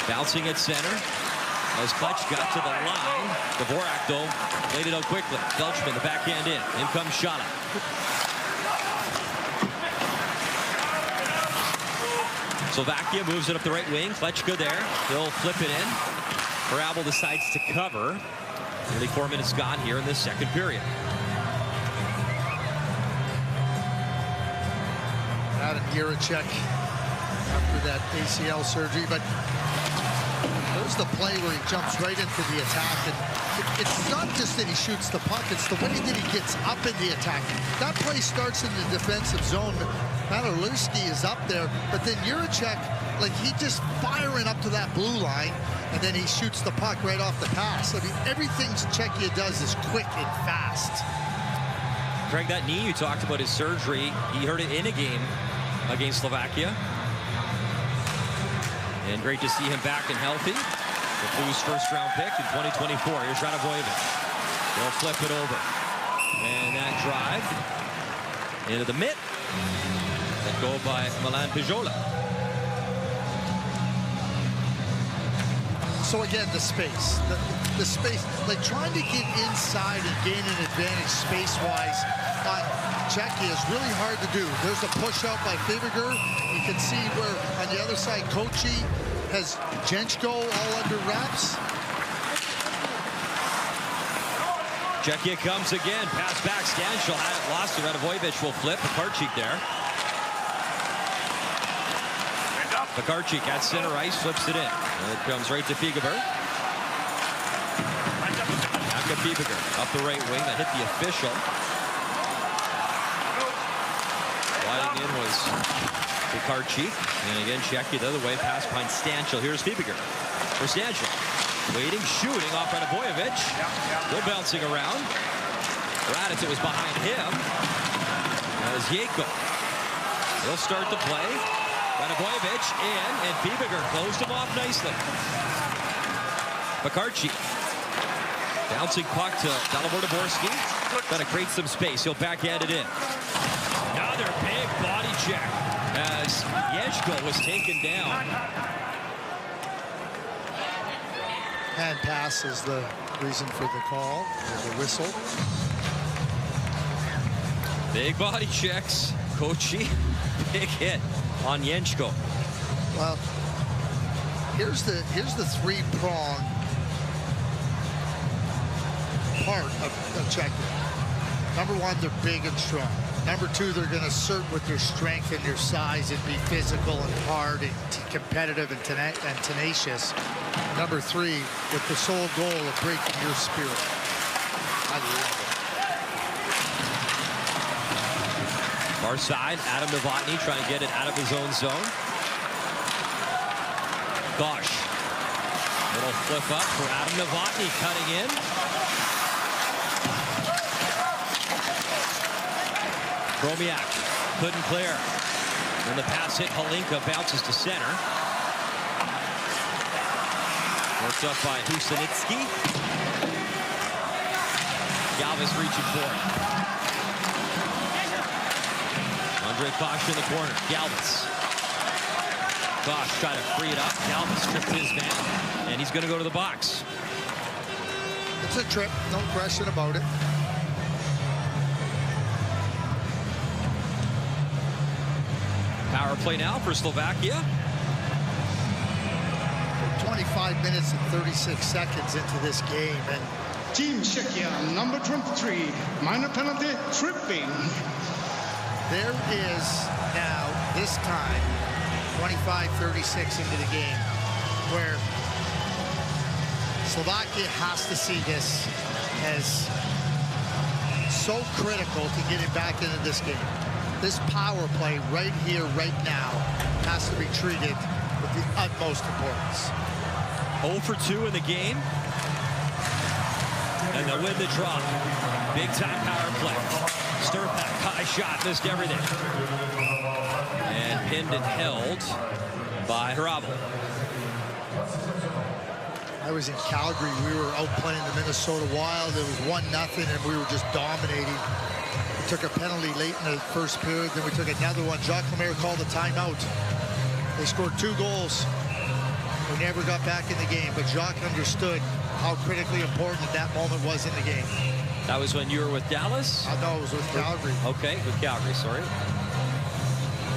Bouncing at center. As Clutch got to the line. Dvorak, though, laid it out quickly. Belchman, the backhand in. In comes Shala. Slovakia moves it up the right wing. Klečka there. He'll flip it in. Rabel decides to cover. Nearly 4 minutes gone here in this second period. Adam Juracek after that ACL surgery, but there's the play where he jumps right into the attack, and it's not just that he shoots the puck, it's the way that he gets up in the attack. That play starts in the defensive zone. Matrolewski is up there, but then Juracek, like, he just firing up to that blue line, and then he shoots the puck right off the pass. I mean, everything Czechia does is quick and fast. Craig, that knee you talked about, his surgery, he hurt it in a game against Slovakia. And great to see him back and healthy. The Blues' first-round pick in 2024. Here's Radovojevic. They'll flip it over. And that drive into the mitt. Let go by Milan Pijola. So again, the space. The space, like trying to get inside and gain an advantage space-wise on Czechia is really hard to do. There's a push-out by Fibiger. You can see where on the other side, Kochi has Jenchko all under wraps. Czechia comes again. Pass back. Stanchel had it lost to Radovojevic. Will flip. Pekarchik there. Pekarchik at center ice. Flips it in. And it comes right to Fibiger. Back to Fibiger. Up the right wing. That hit the official. Sliding in was Pekarchik. And again, Czechia the other way. Pass behind Stanchel. Here's Fibiger for Stanchel. Waiting, shooting off Radovojevic. Still bouncing around. Raditz, it was behind him. As Yeko. He'll start the play. Radovojevic in, and Fibiger closed him off nicely. Pekarchik. Bouncing puck to Dalibor Dvorsky. Trying to create some space. He'll backhand it in. Another big body check as Yeshko was taken down. Hand pass is the reason for the call, or the whistle. Big body checks. Kochi, big hit on Jenchko. Well, here's the three-prong part of Czechia. Number one, they're big and strong. Number two, they're going to assert with their strength and their size and be physical and hard and competitive and tenacious. Number three, with the sole goal of breaking your spirit. I love it. Far side, Adam Novotny trying to get it out of his own zone. Gosh. Little flip up for Adam Novotny cutting in. Bromiak couldn't clear. And the pass hit Halinka, bounces to center. Worked up by Husanitsky. Galvis reaching for it. Andre Kosh in the corner. Galvis. Kosh trying to free it up. Galvis tripped his man, and he's going to go to the box. It's a trip, no question about it. Power play now for Slovakia. 25 minutes and 36 seconds into this game, and Team Czechia, number 23, minor penalty, tripping. There is now, this time, 25-36 into the game, where Slovakia has to see this as so critical to getting back into this game. This power play right here, right now, has to be treated with the utmost importance. 0 for 2 in the game. And they'll win the draw. Big time power play. Sturpak, high shot, missed everything. And pinned and held by Hrabal. I was in Calgary. We were out playing the Minnesota Wild. It was 1-0, and we were just dominating. We took a penalty late in the first period, then we took another one. Jacques Lemaire called a timeout. They scored 2 goals. We never got back in the game, but Jacques understood how critically important that moment was in the game. That was when you were with Dallas? No, it was with Calgary. Okay, with Calgary, sorry.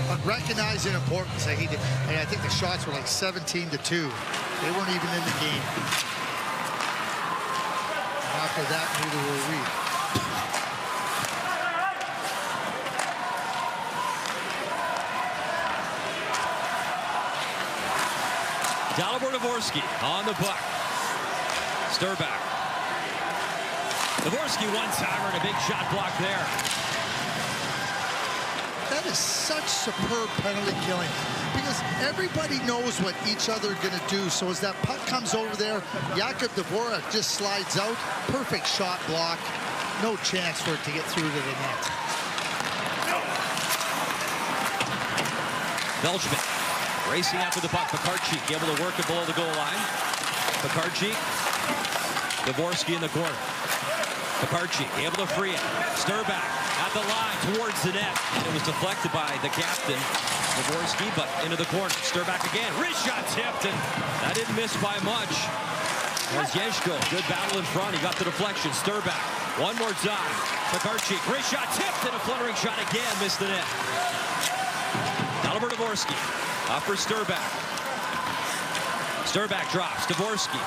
But recognizing importance, I think the shots were like 17-2. They weren't even in the game. After that, neither were we. Dalibor Dvorsky on the puck. Sturpak. Dvorsky one-timer and a big shot block there. That is such superb penalty killing because everybody knows what each other are going to do. So as that puck comes over there, Jakub Dvorak just slides out. Perfect shot block. No chance for it to get through to the net. Belchman racing after the puck. Pekarczyk able to work it below the goal line. Pekarczyk. Dvorsky in the corner. Pekarczyk able to free it. Sturpak at the line towards the net. And it was deflected by the captain, Dvorsky, but into the corner. Sturpak again. Wrist shot tipped, and that didn't miss by much. As Yeshko, good battle in front. He got the deflection. Sturpak, one more time. Pekarczyk, wrist shot tipped, and a fluttering shot again. Missed the net. Dalibor Dvorsky off for Sturpak. Sturpak drops. Dvorsky.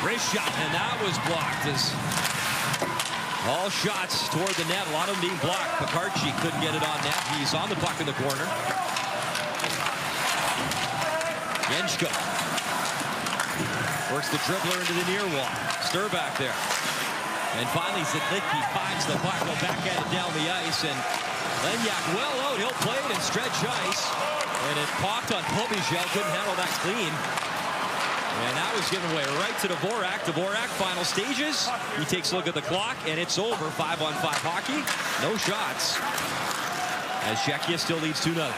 Wrist shot, and that was blocked as all shots toward the net. A lot of them being blocked. Pekarczyk couldn't get it on net. He's on the puck in the corner. Yenchko works the dribbler into the near wall. Sturpak there. And finally, Zidlicki finds the puck. Go back at it down the ice, and Lenyak well out. He'll play it and stretch ice. And it popped on Pobijel. Couldn't handle that clean. And that was given away right to Dvorak. Dvorak, final stages. He takes a look at the clock, and it's over. 5-on-5 hockey. No shots. As Czechia still leads 2-0.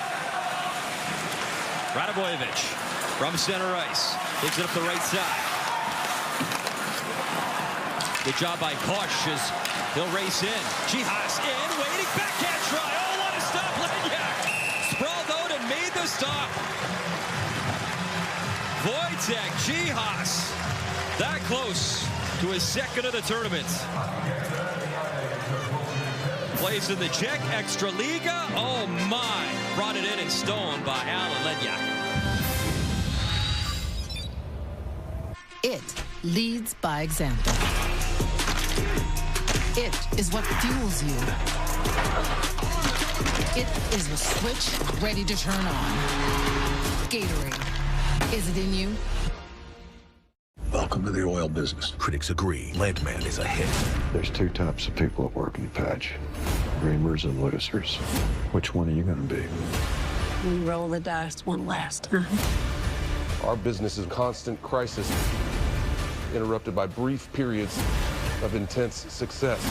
Radovojevic from center ice. Takes it up the right side. Good job by Kosh as he'll race in. Chihas in, waiting, backhand try. Oh, what a stop, Lenyak. Sprawled out and made the stop. Wojtek Chihas, that close to his second of the tournament. Plays in the Czech Extraliga. Oh my, brought it in stone by Alan Lenyak. It leads by example. It is what fuels you. It is the switch ready to turn on. Gatorade. Is it in you? Welcome to the oil business. Critics agree Landman is a hit. There's 2 types of people that work in the patch. Dreamers and losers. Which one are you going to be? We roll the dice one last time. Our business is constant crisis, interrupted by brief periods of intense success.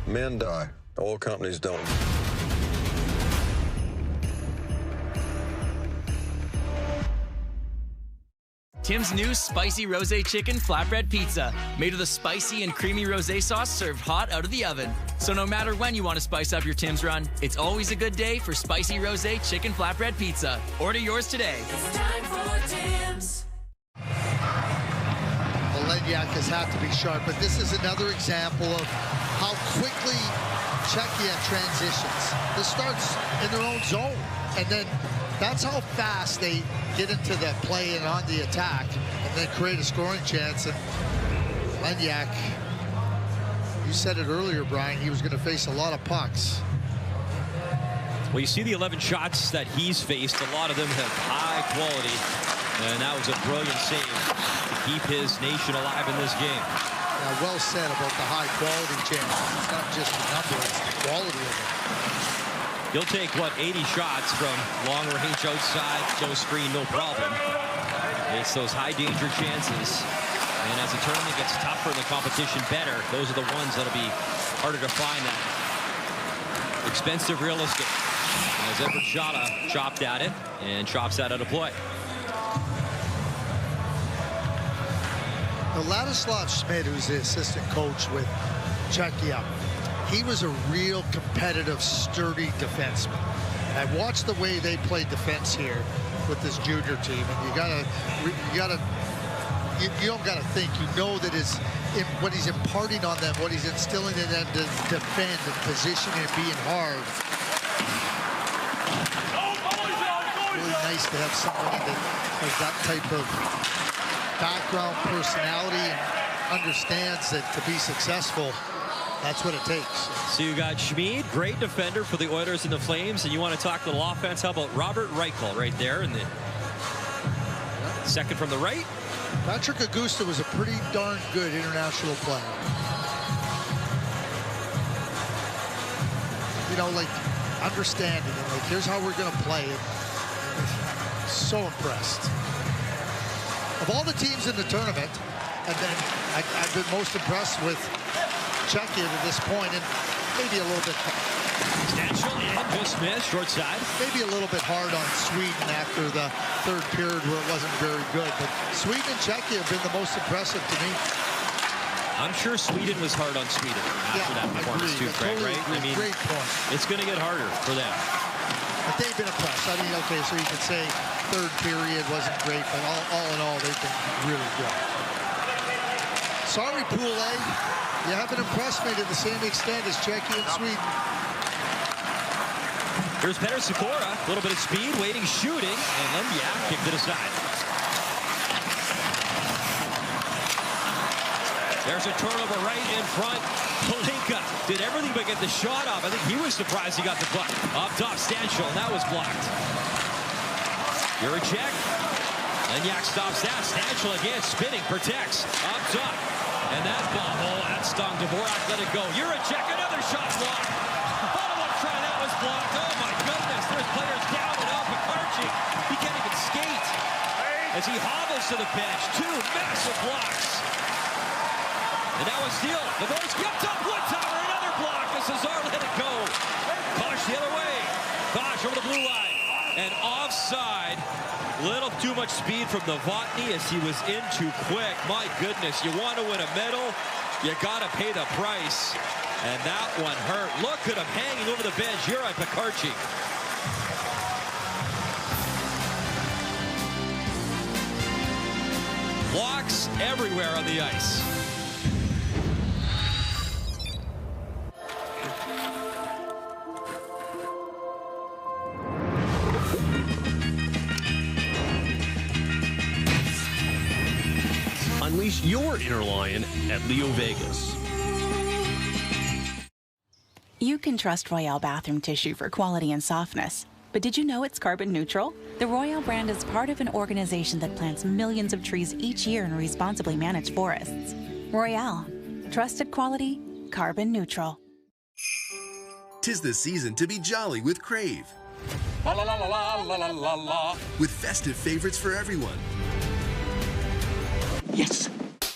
Men die. Oil companies don't. Tim's new spicy rosé chicken flatbread pizza, made with a spicy and creamy rosé sauce served hot out of the oven. So no matter when you want to spice up your Tim's run, it's always a good day for spicy rosé chicken flatbread pizza. Order yours today. It's time for Tim's. Lenyak has had to be sharp, but this is another example of how quickly Czechia transitions. This starts in their own zone, and then that's how fast they get into the play and on the attack, and then create a scoring chance. And Lenyak, you said it earlier, Brian, he was going to face a lot of pucks. Well, you see the 11 shots that he's faced. A lot of them have high quality, and that was a brilliant save to keep his nation alive in this game. Now, well said about the high quality chances. It's not just the number, it's the quality of it. He'll take, 80 shots from long range outside, no screen, no problem. It's those high danger chances. And as the tournament gets tougher and the competition better, those are the ones that'll be harder to find that expensive real estate. As Edward Shada chopped at it and chops that out of play. Ladislav Schmidt, who's the assistant coach with Czechia, he was a real competitive, sturdy defenseman. I watched the way they played defense here with this junior team, and you don't gotta think. You know that what he's imparting on them, what he's instilling in them to defend and positioning and being hard. Really nice to have somebody that has that type of background, personality, and understands that to be successful, that's what it takes. So you got Schmid, great defender for the Oilers and the Flames, and you want to talk a little offense. How about Robert Reichel right there in the second from the right? Patrick Augusta was a pretty darn good international player. You know, like understanding it, like here's how we're going to play it. So impressed. Of all the teams in the tournament, and then I've been most impressed with Czechia to this point, and maybe a little bit. Stanchel and just missed, short side. Maybe a little bit hard on Sweden after the third period where it wasn't very good, but Sweden and Czechia have been the most impressive to me. I'm sure Sweden was hard on Sweden after that performance too, Craig, totally right? Agree. I mean, great point. It's going to get harder for them. But they've been impressed. I mean, okay, so you could say third period wasn't great, but all in all, they've been really good. Sorry, Pool A. You haven't impressed me to the same extent as Czechia and Sweden. Here's Peter Sikora, a little bit of speed, waiting, shooting, and then kicked it aside. There's a turnover right in front. Polinka did everything but get the shot off. I think he was surprised he got the puck. Up top, Stanchel, and that was blocked. Juracek. Lenyak stops that. Stanchel again, spinning, protects. Up top. And that ball, that stung. Dvorak let it go. Juracek, another shot blocked. Follow-up try, that was blocked. Oh my goodness, there's players down and up. Pikarczyk, he can't even skate. As he hobbles to the bench, two massive blocks. And now a steal. The boys kept up. Woodtower, another block. As Cesar let it go. Kosh the other way. Kosh over the blue line. And offside. Little too much speed from Novotny as he was in too quick. My goodness, you want to win a medal, you got to pay the price. And that one hurt. Look at him hanging over the bench. Juraj Pikarczyk. Blocks everywhere on the ice. Unleash your inner lion at Leo Vegas. You can trust Royale bathroom tissue for quality and softness. But did you know it's carbon neutral? The Royale brand is part of an organization that plants millions of trees each year in responsibly managed forests. Royale. Trusted quality, carbon neutral. 'Tis the season to be jolly with Crave. La la la la la la la la la. With festive favorites for everyone. Yes.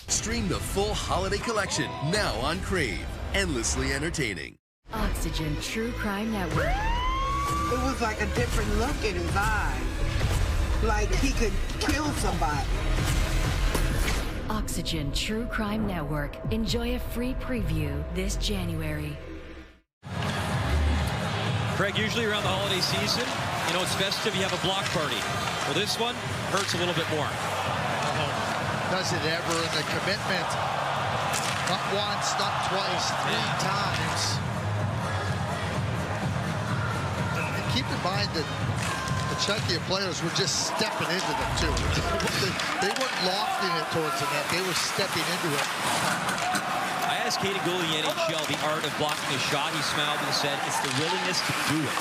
Stream the full holiday collection now on Crave. Endlessly entertaining. Oxygen True Crime Network. It was like a different look in his eyes. Like he could kill somebody. Oxygen True Crime Network. Enjoy a free preview this January. Craig, usually around the holiday season, you know, it's festive, you have a block party. Well, this one hurts a little bit more. Does it ever? And the commitment, not once, not twice, 3 times. And keep in mind that the Czechia players were just stepping into them, too. They weren't lofting it towards the net. They were stepping into it. I asked Katie Gooley, NHL, the art of blocking a shot. He smiled and said, it's the willingness to do it.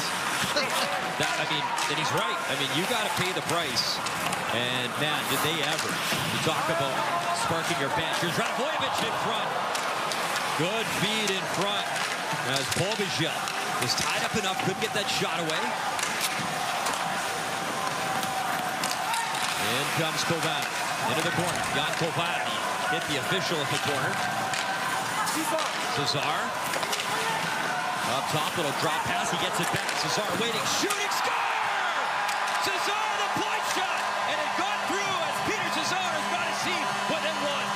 And he's right. I mean, you got to pay the price. And, man, did they ever. You talk about sparking your bench. Here's Radvojevic in front. Good feed in front. As Pobijel was tied up enough, couldn't get that shot away. In comes Kovac. Into the corner. Jan Kovac hit the official at the corner. Cesar. Up top, little drop pass. He gets it back. Cesar waiting. Shooting, score! Cesar, the point shot! And it got through as Peter Cesar has got his team within one.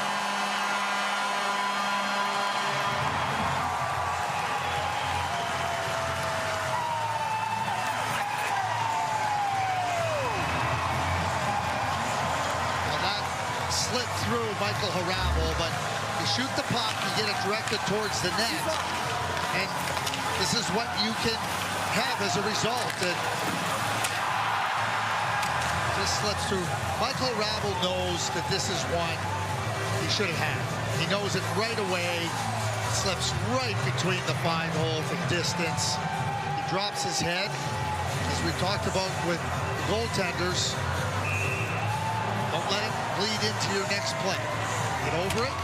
Well, that slipped through Michael Harabel, but you shoot the puck, you get it directed towards the net, and this is what you can have as a result. And this slips through. Michael Harabel knows that this is one he should have had. He knows it right away. It slips right between the 5-hole from distance. He drops his head. As we talked about with the goaltenders, don't let it bleed into your next play. Get over it.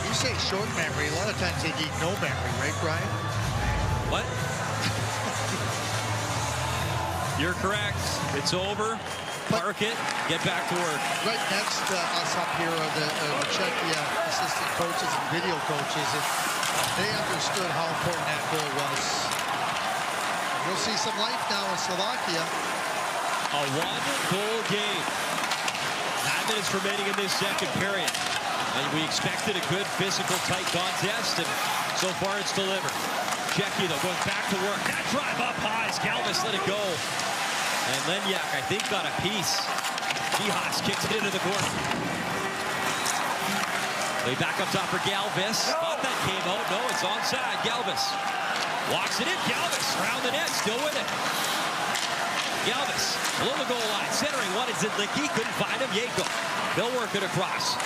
You say short memory. A lot of times they need no memory, right, Brian? What? You're correct. It's over. Park it. Get back to work. Right next to us up here are the Czechia assistant coaches and video coaches, and they understood how important that goal was. We'll see some life now in Slovakia. A one-goal game. 9 minutes remaining in this second period. And we expected a good physical, tight contest, and so far it's delivered. Czechia, though, going back to work. That drive up high as Galvis let it go. And Lenyak, I think, got a piece. Kihas kicks it into the corner. They back up top for Galvis. Thought that came out. No, it's onside. Galvis walks it in. Galvis around the net, still with it. Galvis below the goal line, centering one. It's Zidlicki. Couldn't find him. Yako. They'll work it across.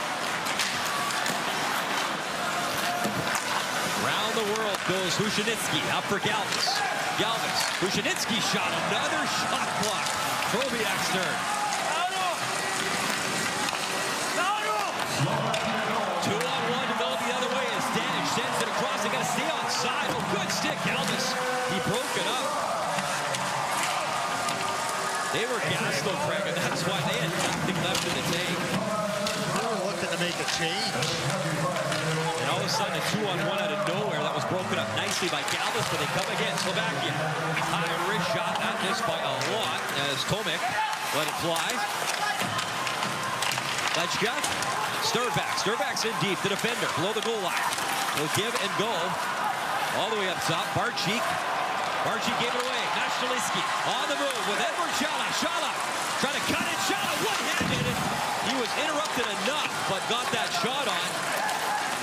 Around the world goes Hushinitsky. Up for Galvis. Galvis. Hushinitsky shot. Another shot block. Trobiak's turn. 2-on-1 to go the other way as Stanic sends it across. They got to stay on side. Oh, good stick. Galvis. He broke it up. They were gassed though, Craig, and that's why they had nothing left in the tank. They were looking to make a change. And all of a sudden, a 2-on-1 out of nowhere. That was broken up nicely by Galvis, but they come again. Slovakia. High wrist shot. That missed by a lot as Tomek let it fly. Lechka. Sturback. Sturback's in deep. The defender below the goal line. He'll give and go. All the way up top. Barczyk. Barczyk gave it away. Nashviliski on the move with Edward Shala. Shala trying to cut it. Shala one-handed. He was interrupted enough, but got that shot on.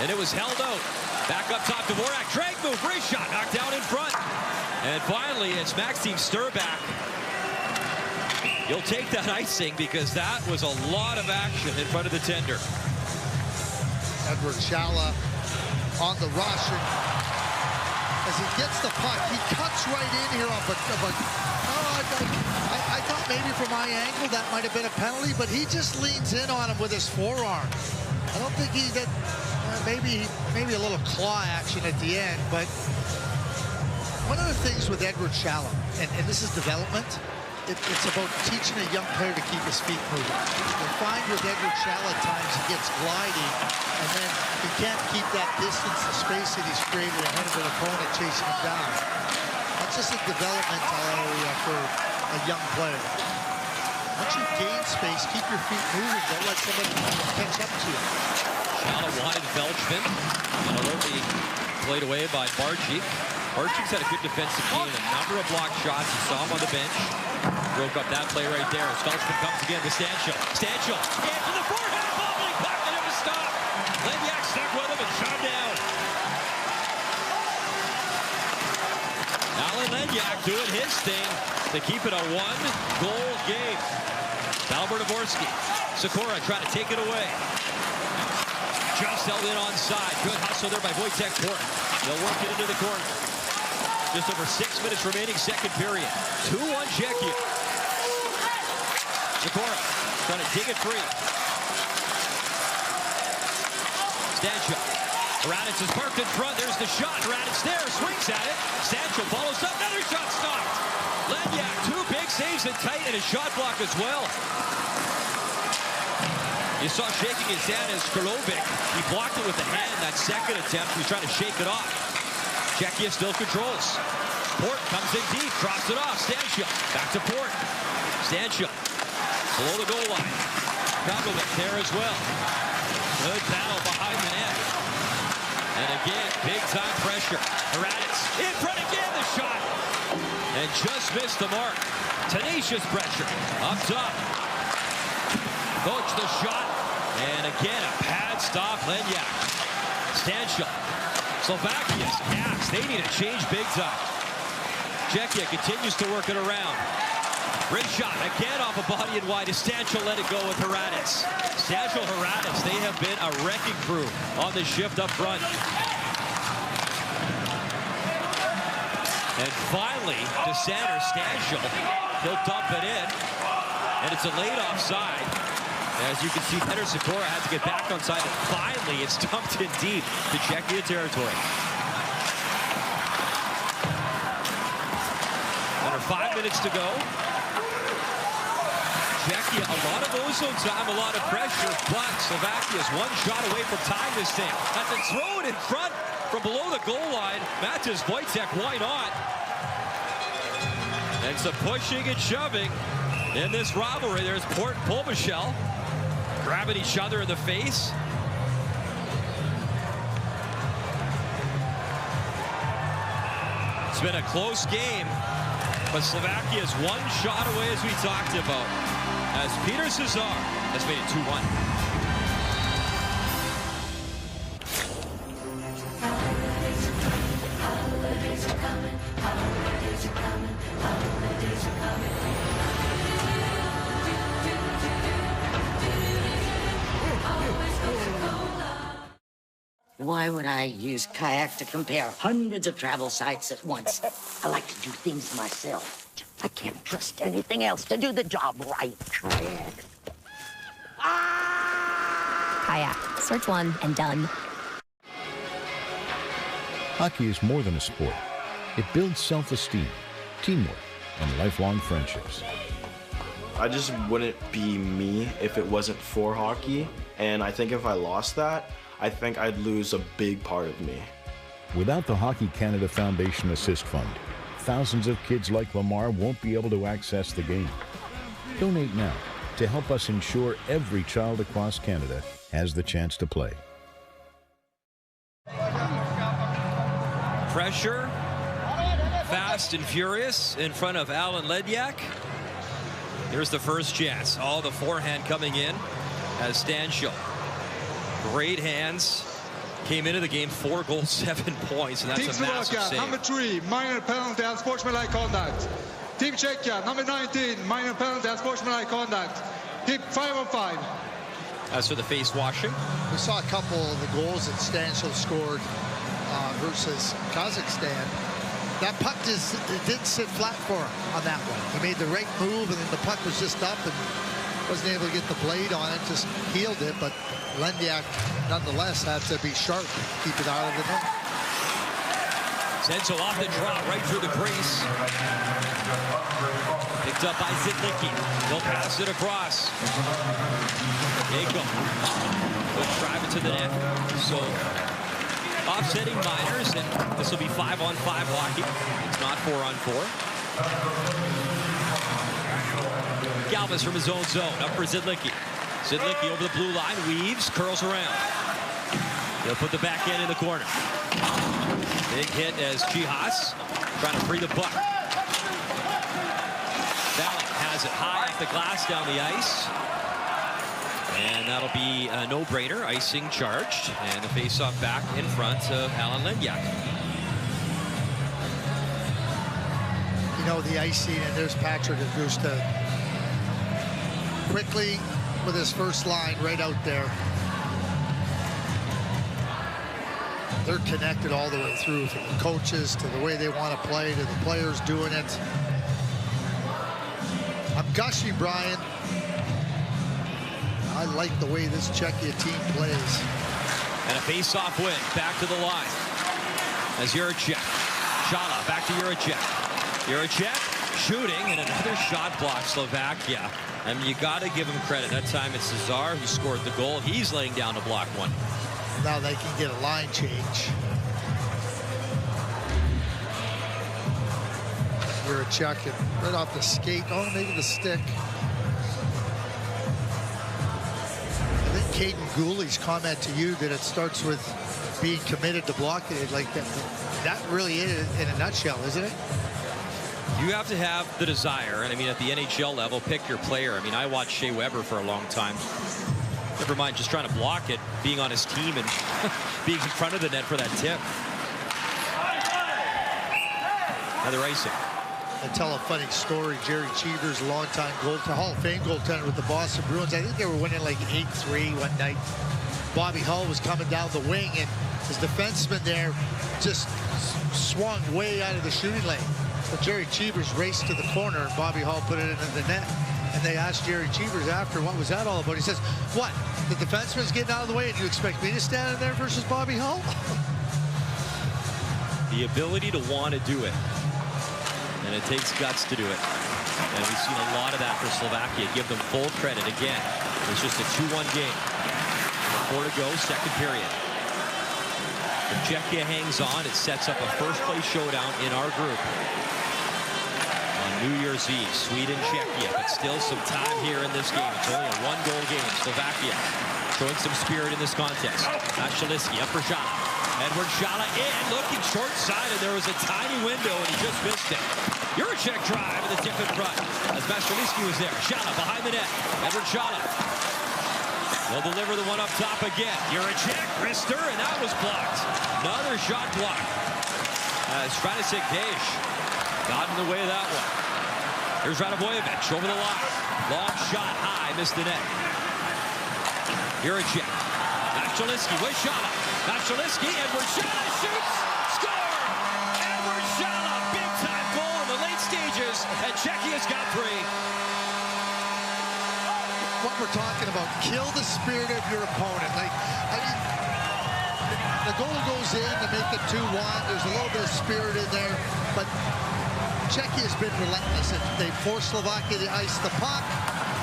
And it was held out. Back up top to Dvorak. Drag move. Wrist shot. Knocked down in front. And finally, it's Maxim Sturback. You'll take that icing because that was a lot of action in front of the tender. Edward Shala on the rush. And as he gets the puck, he cuts right in here on I thought maybe from my angle that might have been a penalty, but he just leans in on him with his forearm. I don't think he did. Maybe a little claw action at the end, but one of the things with Edward Shala, and this is development, it's about teaching a young player to keep his feet moving. We find with Edward Shala at times he gets gliding, and then he can't keep that distance, the space that he's created ahead of an opponent chasing him down. That's just a developmental area for a young player. Once you gain space, keep your feet moving. Don't let somebody catch up to you. Scala wanted Velchman. Alertly played away by Barczyk. Barczyk's had a good defensive game, a number of block shots. You saw him on the bench. Broke up that play right there. Velchman comes again to Stanchel. Stanchel, and to the forehand, bobbling puck, and it was stopped. Lenyak stuck with him and shot him down. Alan Lenyak doing his thing to keep it a one-goal game. Albert Dvorsky. Sikora trying to take it away. Just held in onside. Good hustle there by Wojtek Port. They'll work it into the corner. Just over 6 minutes remaining, second period. 2-1 Czechia. Sikora trying to dig it free. Stanchel. Raditz is parked in front. There's the shot. Raditz there, swings at it. Stanchel follows up. Another shot stopped. Lenyak, 2 big saves and tight, and a shot block as well. You saw shaking his hand as Kralovic. He blocked it with the hand that second attempt. He was trying to shake it off. Czechia still controls. Port comes in deep, drops it off. Stanchel back to Port. Stanchel below the goal line. Kralovic there as well. Good battle behind the net. And again, big time pressure. Raditz in front again, the shot. And just missed the mark. Tenacious pressure up top. Coach the shot. And again, a pad stop. Lenyak. Stanchel. Slovakia's gassed. They need a change big time. Czechia continues to work it around. Great shot. Again off a body and wide. Stanchel let it go with Raditz. Stanchel, Raditz, they have been a wrecking crew on the shift up front. And finally, to center, Stanchel. He'll dump it in. And it's a late offside. As you can see, Peter Sikora had to get back on side. And finally, it's dumped in deep to Czechia territory. Under 5 minutes to go. Czechia, a lot of ozone time, a lot of pressure, but Slovakia's one shot away from tying this thing. Has to throw it in front from below the goal line. Matej Wojtek, why not? And some pushing and shoving in this rivalry. There's Port and Polmichel grabbing each other in the face. It's been a close game, but Slovakia's one shot away, as we talked about, as Peter Cesar has made it 2-1. Why would I use kayak to compare hundreds of travel sites at once? I like to do things myself. I can't trust anything else to do the job right. Kayak. Search one and done. Hockey is more than a sport. It builds self-esteem, teamwork, and lifelong friendships. I just wouldn't be me if it wasn't for hockey. And I think if I lost that, I think I'd lose a big part of me. Without the Hockey Canada Foundation Assist Fund, thousands of kids like Lamar won't be able to access the game. Donate now to help us ensure every child across Canada has the chance to play. Pressure, fast and furious in front of Alan Lenyak. Here's the first chance. All the forehand coming in as Stanchel. Great hands. Came into the game 4 goals, 7 points, and that's Team a massive Slovakia, save. number 3, minor penalty and sportsmanlike conduct. Team Czechia, number 19, minor penalty and sportsmanlike conduct. Team 5-on-5. As for the face washing, we saw a couple of the goals that Stanchel scored versus Kazakhstan. That puck didn't sit flat for him on that one. He made the right move, and then the puck was just up and wasn't able to get the blade on it, just healed it, but Lenyak nonetheless had to be sharp, keep it out of the net. Stenzel off the drop, right through the crease. Picked up by Zidlicki. He'll pass it across. Jacob will drive it to the net. So offsetting minors, and this will be 5-on-5 hockey. It's not 4-on-4. Galvis from his own zone, up for Zidlicki. Zidlicki over the blue line, weaves, curls around. He'll put the backhand in the corner. Big hit as Chihas trying to free the puck. Valley has it high off the glass down the ice. And that'll be a no-brainer. Icing charged. And the face-off back in front of Alan Lenyak. You know, the icing, and there's Patrick Augusta quickly with his first line right out there. They're connected all the way through, from the coaches to the way they want to play to the players doing it. I'm gushing, Brian. I like the way this Czechia team plays. And a face-off win. Back to the line. As Juracek. Shala back to Juracek. Juracek shooting, and another shot block, Slovakia. I mean, you got to give him credit. That time it's Cesar who scored the goal. He's laying down to block one. Now they can get a line change. Juracek right off the skate. Oh, maybe the stick. I think Caden Gooley's comment to you that it starts with being committed to blocking it like that. That really is in a nutshell, isn't it? You have to have the desire, and I mean at the NHL level, pick your player. I mean, I watched Shea Weber for a long time. Never mind just trying to block it, being on his team and being in front of the net for that tip. Another icing. I tell a funny story. Jerry Cheevers, longtime Hall of Fame goaltender with the Boston Bruins. I think they were winning like 8-3 one night. Bobby Hull was coming down the wing, and his defenseman there just swung way out of the shooting lane. But Jerry Cheevers raced to the corner, and Bobby Hull put it into the net. And they asked Jerry Cheevers after, what was that all about? He says, what? The defenseman's getting out of the way, and you expect me to stand in there versus Bobby Hull? The ability to want to do it. And it takes guts to do it. And we've seen a lot of that for Slovakia. Give them full credit again. It's just a 2-1 game. 4 to go, second period. If Czechia hangs on, it sets up a first-place showdown in our group. New Year's Eve, Sweden, Czechia, but still some time here in this game. It's only a 1-goal game. Slovakia showing some spirit in this contest. Vasilevsky up for Shala. Edward Shala in, looking short-sided. There was a tiny window, and he just missed it. Juracek drive with the tip in front as Vasilevsky was there. Shala behind the net. Edward Shala. They'll deliver the one up top again. Juracek, wrister, and that was blocked. Another shot block. Stranisek Gage got in the way of that one. Here's Radovojevic over the line. Long shot high, missed the net. Juracek. Vasilevsky with Shala. Vasilevsky, Edward Shala shoots. Score! Edward Shala, big-time goal in the late stages, and Czechia's got 3. What we're talking about, kill the spirit of your opponent. Like, I mean, the goal goes in to make it 2-1. There's a little bit of spirit in there, but Czechia has been relentless. They force Slovakia to ice the puck.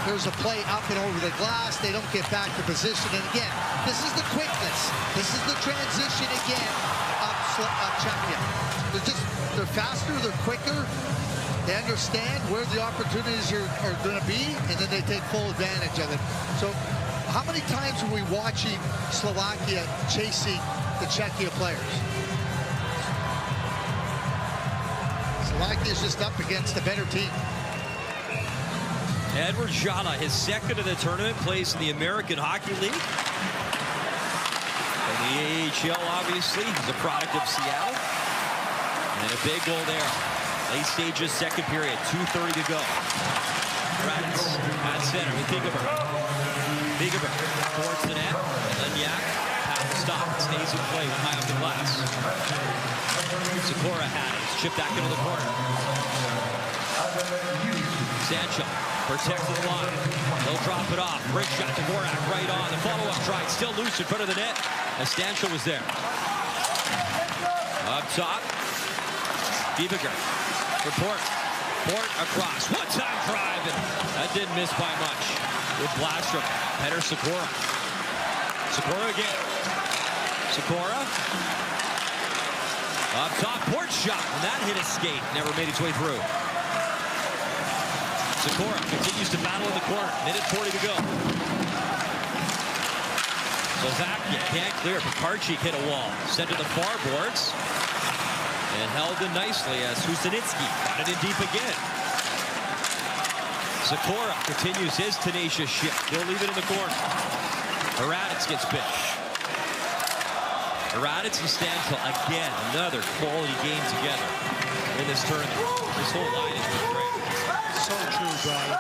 There's a play up and over the glass. They don't get back to position. And again, this is the quickness. This is the transition again of Czechia. They're faster, they're quicker. They understand where the opportunities are going to be, and then they take full advantage of it. So how many times are we watching Slovakia chasing the Czechia players? Slovakia is just up against a better team. Edward Shala, his second of the tournament, plays in the American Hockey League. And the AHL, obviously, he's a product of Seattle. And a big goal there. Late stages, second period, 2:30 to go. Kratz at center with Bigeberg. Bigeberg towards the net. And then Yak, pass stop, stays in play with high up the glass. Sikora had it. Chipped back into the corner. Sancho protects the line. They'll drop it off. Rick shot to Dvorak right on. The follow-up try still loose in front of the net as Sancho was there. Up top. Bibeger for Port. Port across. One-time drive, and that didn't miss by much. With Blastrom. Petter Sikora. Sikora again. Sikora. Up top, Port shot, and that hit his skate. Never made its way through. Sikora continues to battle in the corner. Minute 40 to go. Slovakia can't clear. Pekarczyk hit a wall. Sent to the far boards. And held in nicely as Husanitsky got it in deep again. Sikora continues his tenacious shift. He'll leave it in the corner. Hradec gets bit. Hradec and Stanfield again, another quality game together in this tournament. This whole line has been great. So true, Brian.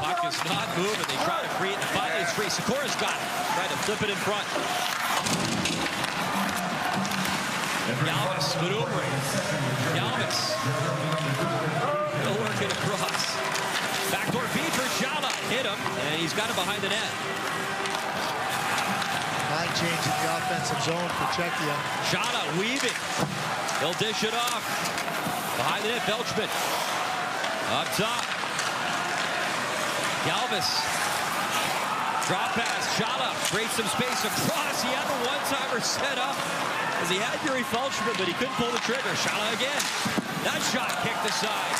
Puck is not moving. They try to create and finally it's free. Sikora's got it. Try to flip it in front. Galvis maneuvering. Galvis. He'll work it across. Backdoor feed for Shala. Hit him, and he's got it behind the net. Line change in the offensive zone for Czechia. Shala weaving. He'll dish it off. Behind the net, Belchman. Up top. Galvis. Drop pass. Shala creates some space across. He had the one-timer set up as he had Yuri Felchman, but he couldn't pull the trigger. Shala again. That shot kicked aside.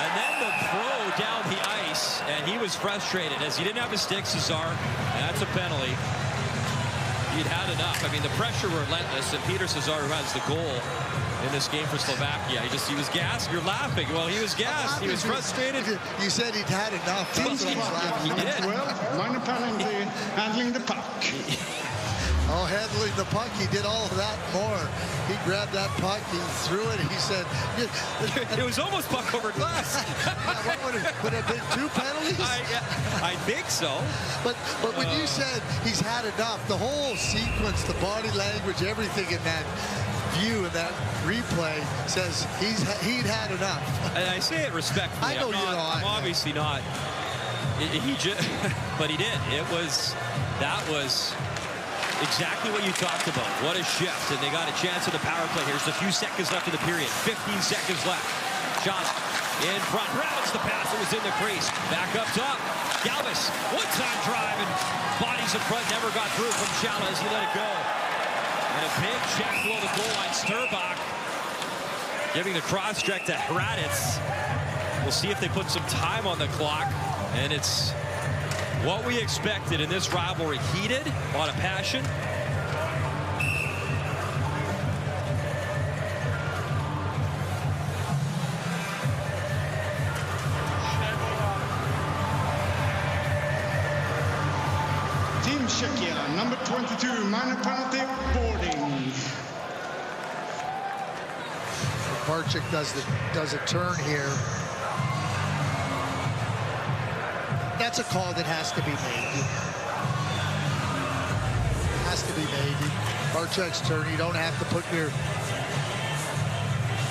And then the throw down the ice, and he was frustrated as he didn't have his stick, Cesar. That's a penalty. He'd had enough. I mean, the pressure relentless, and Peter Cesar, who has the goal in this game for Slovakia, he was gassed. You're laughing. Well, he was gassed. He was frustrated. You said he'd had enough. He did. Well, minor penalty, handling the puck. Oh, handling the puck, he did all of that more. He grabbed that puck, he threw it, he said... It was almost puck over glass. Would it have been 2 penalties? I think so. But when you said he's had enough, the whole sequence, the body language, everything in that view, in that replay, says he'd had enough. And I say it respectfully. I know I'm obviously not. But he did. That was exactly what you talked about. What a shift. And they got a chance at the power play here. There's a few seconds left in the period. 15 seconds left. Shot in front. Rounds the pass. It was in the crease. Back up top. Galvis. One-time drive. And bodies in front. Never got through from Shala as he let it go. And a big check below the goal line. Sturbach giving the cross-check to Hradec. We'll see if they put some time on the clock. And it's what we expected in this rivalry. Heated, a lot of passion. Team Czechia, number 22, minor penalty, boarding. Pekarczyk does a turn here. That's a call that has to be made. Has to be made. Pekarczyk's turn. You don't have to put your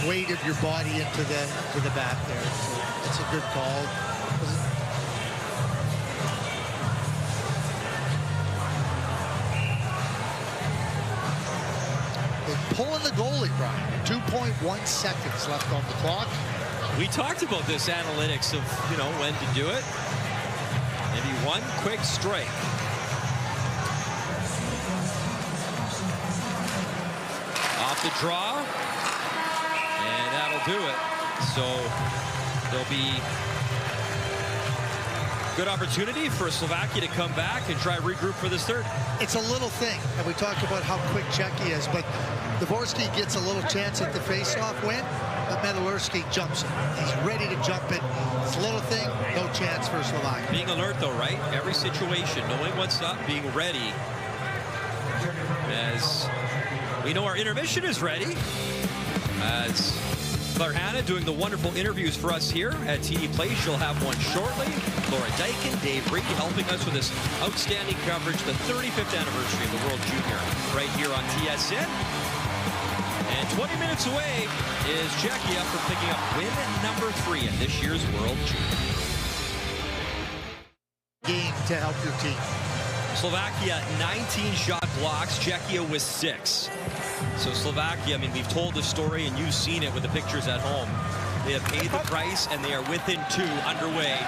weight of your body into the back there. So it's a good call. They're pulling the goalie, Brian. 2.1 seconds left on the clock. We talked about this analytics of, when to do it. Maybe one quick strike. Off the draw. And that'll do it. So there'll be good opportunity for Slovakia to come back and try regroup for this third. It's a little thing, and we talked about how quick Czechia is, but Dvorsky gets a little chance at the face-off win, but Medalursky jumps it. He's ready to jump it. It's a little thing, no chance for Slovakia. Being alert, though, right? Every situation, knowing what's up, being ready. As we know our intermission is ready. As Claire Hanna doing the wonderful interviews for us here at TD Place. She'll have one shortly. Laura Dykin, Dave Reed helping us with this outstanding coverage, the 35th anniversary of the World Junior right here on TSN. And 20 minutes away is Czechia for picking up win number 3 in this year's World Junior. Game to help your team. Slovakia, 19 shot blocks. Czechia with 6. So Slovakia, we've told the story and you've seen it with the pictures at home. They have paid the price and they are within 2 underway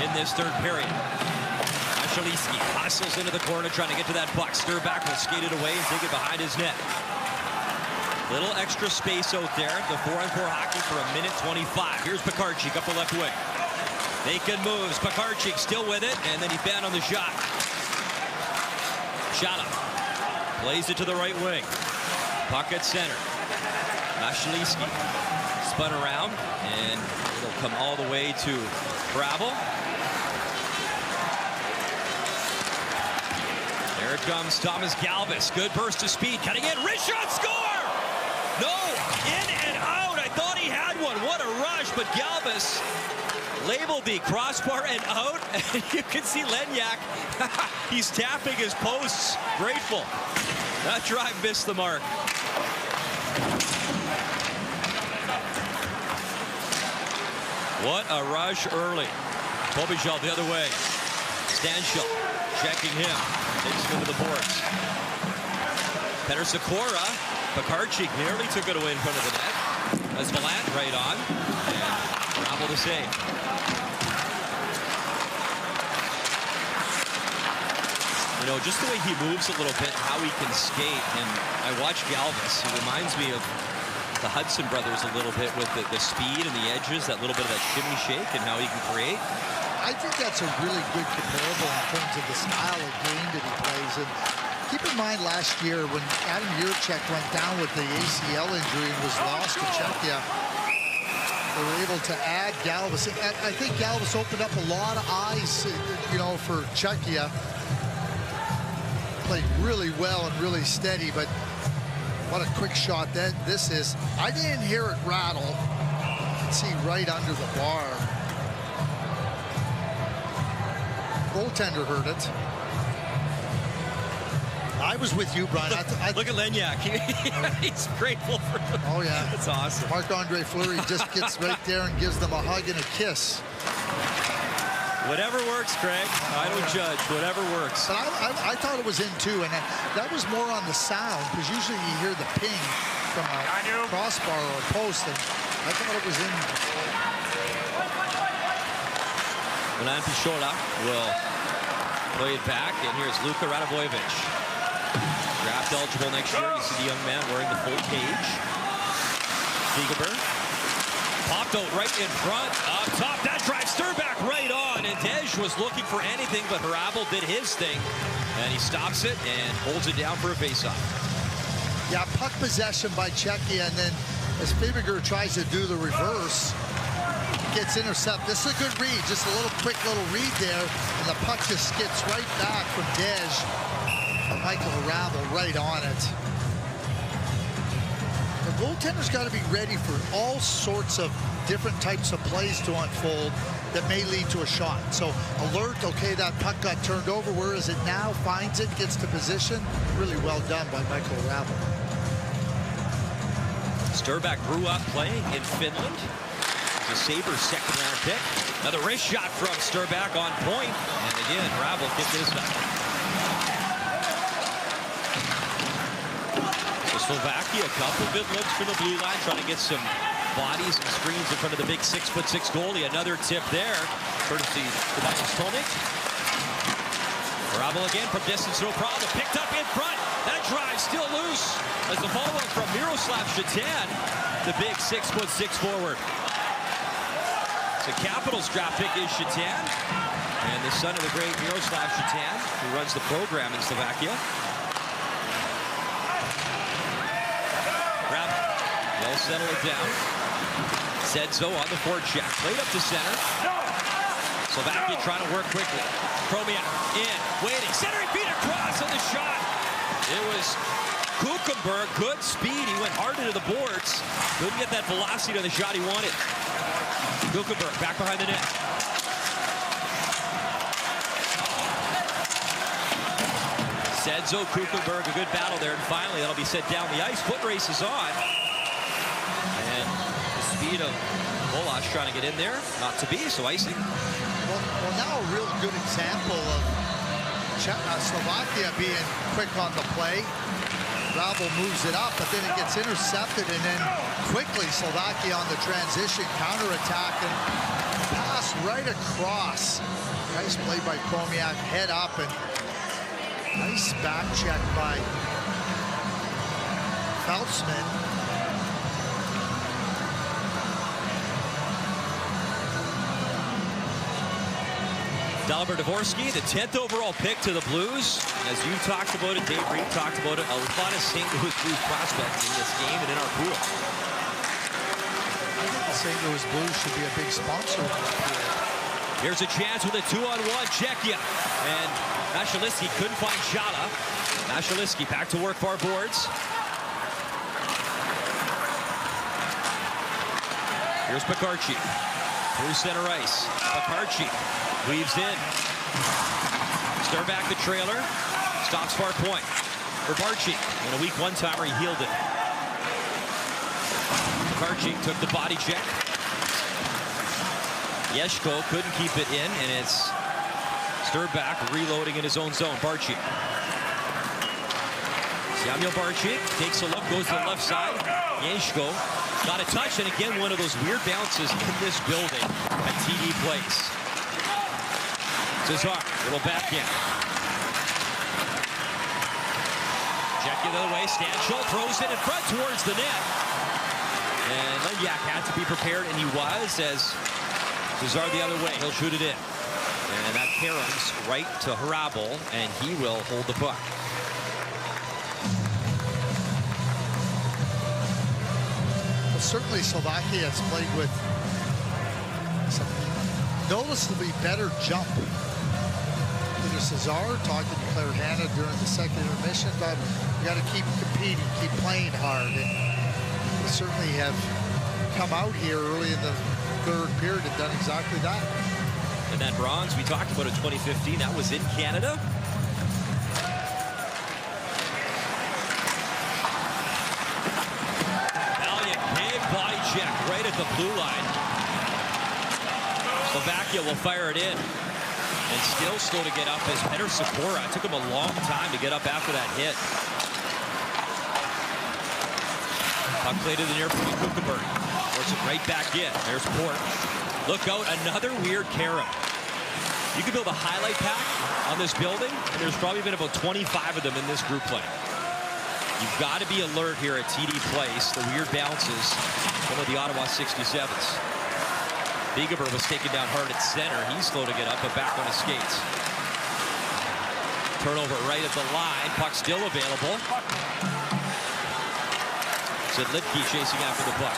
in this third period. Ashaliski hustles into the corner trying to get to that puck. Sturbach will skate it away and take it behind his net. Little extra space out there. The 4-on-4 hockey for 1:25. Here's Pekarczyk up the left wing. Making moves. Pekarczyk still with it, and then he banned on the shot. Shot up. Plays it to the right wing. Puck at center. Vasilevsky spun around, and it'll come all the way to Hrabal. There comes Thomas Galvis. Good burst of speed. Cutting in. Wrist shot. Score! No! In and out. I thought he had one. What a rush. But Galvis labeled the crossbar and out. And you can see Lenyak. He's tapping his posts. Grateful. That drive missed the mark. What a rush early. Bobijal the other way. Stanshall checking him. Takes him to the boards. Peter Sikora. Pekarczyk nearly took it away in front of the net. As Valant right on. And Hrabal to save. You know, just the way he moves a little bit, how he can skate. And I watch Galvis. He reminds me of the Hudson brothers a little bit with the speed and the edges, that little bit of that shimmy shake and how he can create. I think that's a really good comparable in terms of the style of game that he plays. And keep in mind last year when Adam Jurček went down with the ACL injury and was lost to Czechia, they were able to add Galvis. I think Galvis opened up a lot of eyes, you know, for Czechia. Played really well and really steady, but what a quick shot that this is. I didn't hear it rattle. You can see right under the bar. Goaltender heard it. I was with you, Brian. Look at Lenyak. He's grateful for them. Oh, yeah. That's awesome. Marc-Andre Fleury just gets right there and gives them a hug and a kiss. Whatever works, Craig. I don't judge. Whatever works. But I thought it was in, too, and that was more on the sound, because usually you hear the ping from a crossbar or a post, and I thought it was in. Milan Pichota will play it back, and here's Luka Radovojevich. Draft eligible next year. You see the young man wearing the full cage. Spiegelberg popped out right in front. Up top, that drive Sturback right on, and Dej was looking for anything, but Hrabal did his thing, and he stops it and holds it down for a faceoff. Yeah, puck possession by Czechia, and then as Spiegelberg tries to do the reverse, gets intercepted. This is a good read, just a quick little read there, and the puck just skips right back from Dej. Michael Hrabal right on it. The goaltender's got to be ready for all sorts of different types of plays to unfold that may lead to a shot. So alert, okay, that puck got turned over. Where is it now? Finds it, gets to position. Really well done by Michael Hrabal. Sturback grew up playing in Finland. He's a Sabres second-round pick. Another wrist shot from Sturback on point. And again, Hrabal kicked his stuff. Slovakia, a couple good looks from the blue line, trying to get some bodies and screens in front of the big 6'6" goalie. Another tip there, courtesy Tobias Tolnik. Hrabal again from distance, no problem. Picked up in front. That drive still loose as the follow-up from Miroslav Shatan, the big 6'6" forward. So Capitals draft pick is Shatan, and the son of the great Miroslav Shatan, who runs the program in Slovakia. They'll settle it down. Sedzo on the forecheck. Played up to center. Slovakia trying to work quickly. Promiak in, waiting. Centering beat across on the shot. It was Kuchenberg. Good speed. He went hard into the boards. Couldn't get that velocity on the shot he wanted. Kuchenberg back behind the net. Sedzo, Kuchenberg, a good battle there. And finally, that'll be set down the ice. Foot race is on. And the speed of Volash trying to get in there, not to be, so icing. Well, now a real good example of Slovakia being quick on the play. Hrabal moves it up, but then it gets intercepted, and then quickly Slovakia on the transition, counterattack, and pass right across. Nice play by Promiak, head up, and nice back check by Feltzman. Dalibor Dvorsky, the 10th overall pick to the Blues. As you talked about it, Dave Reed talked about it, a lot of St. Louis Blues prospects in this game and in our pool. The St. Louis Blues should be a big sponsor. Here's a chance with a 2-on-1, Czechia. And Mashalisky couldn't find Shala. Mashalisky back to work far boards. Here's Pekarchi. Through center ice. Pekarchi weaves in. Stir back the trailer. Stops far point. For Barchi. In a weak one-timer, he healed it. Pekarchi took the body check. Yeshko couldn't keep it in, and it's stirred back, reloading in his own zone. Barchi. Samuel Barchi takes a look, goes to the left side. Yeshko got a touch, and again, one of those weird bounces in this building at TD Place. Cesar, little backhand. Czechia the other way, Stanchel throws it in front towards the net. And Lenyak had to be prepared, and he was, as Cesar the other way. He'll shoot it in. And that caroms right to Hrabal, and he will hold the puck. Well, certainly Slovakia has played with some noticeably better jump. Peter Cesar talking to Claire Hanna during the second intermission about you got to keep competing, keep playing hard. And they certainly have come out here early in the third period and done exactly that. And that bronze we talked about in 2015, that was in Canada. Valiant, big body check right at the blue line. Slovakia will fire it in. And still slow to get up as Peter Sikora. It took him a long time to get up after that hit. Puck played to the near point, Kuchenberg. Force it right back in. There's Port. Look out, another weird carom. You could build a highlight pack on this building, and there's probably been about 25 of them in this group play. You've got to be alert here at TD Place. The weird bounces, some of the Ottawa 67s. Begeber was taken down hard at center. He's slow to get up, but back on his skates. Turnover right at the line. Puck still available. Zidlitki chasing after the puck.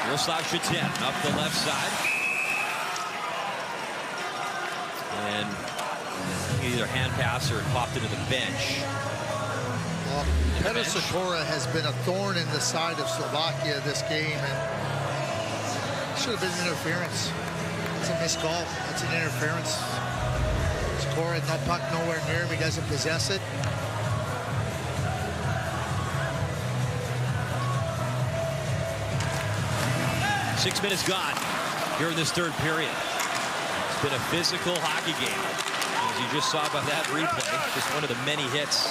Miroslav Shatin up the left side. And either hand pass or popped into the bench. Peter Sikora has been a thorn in the side of Slovakia this game, and should have been interference. It's a missed call. That's an interference. Sikora had no puck nowhere near him. He doesn't possess it. 6 minutes gone here in this third period. It's been a physical hockey game. As you just saw by that replay, just one of the many hits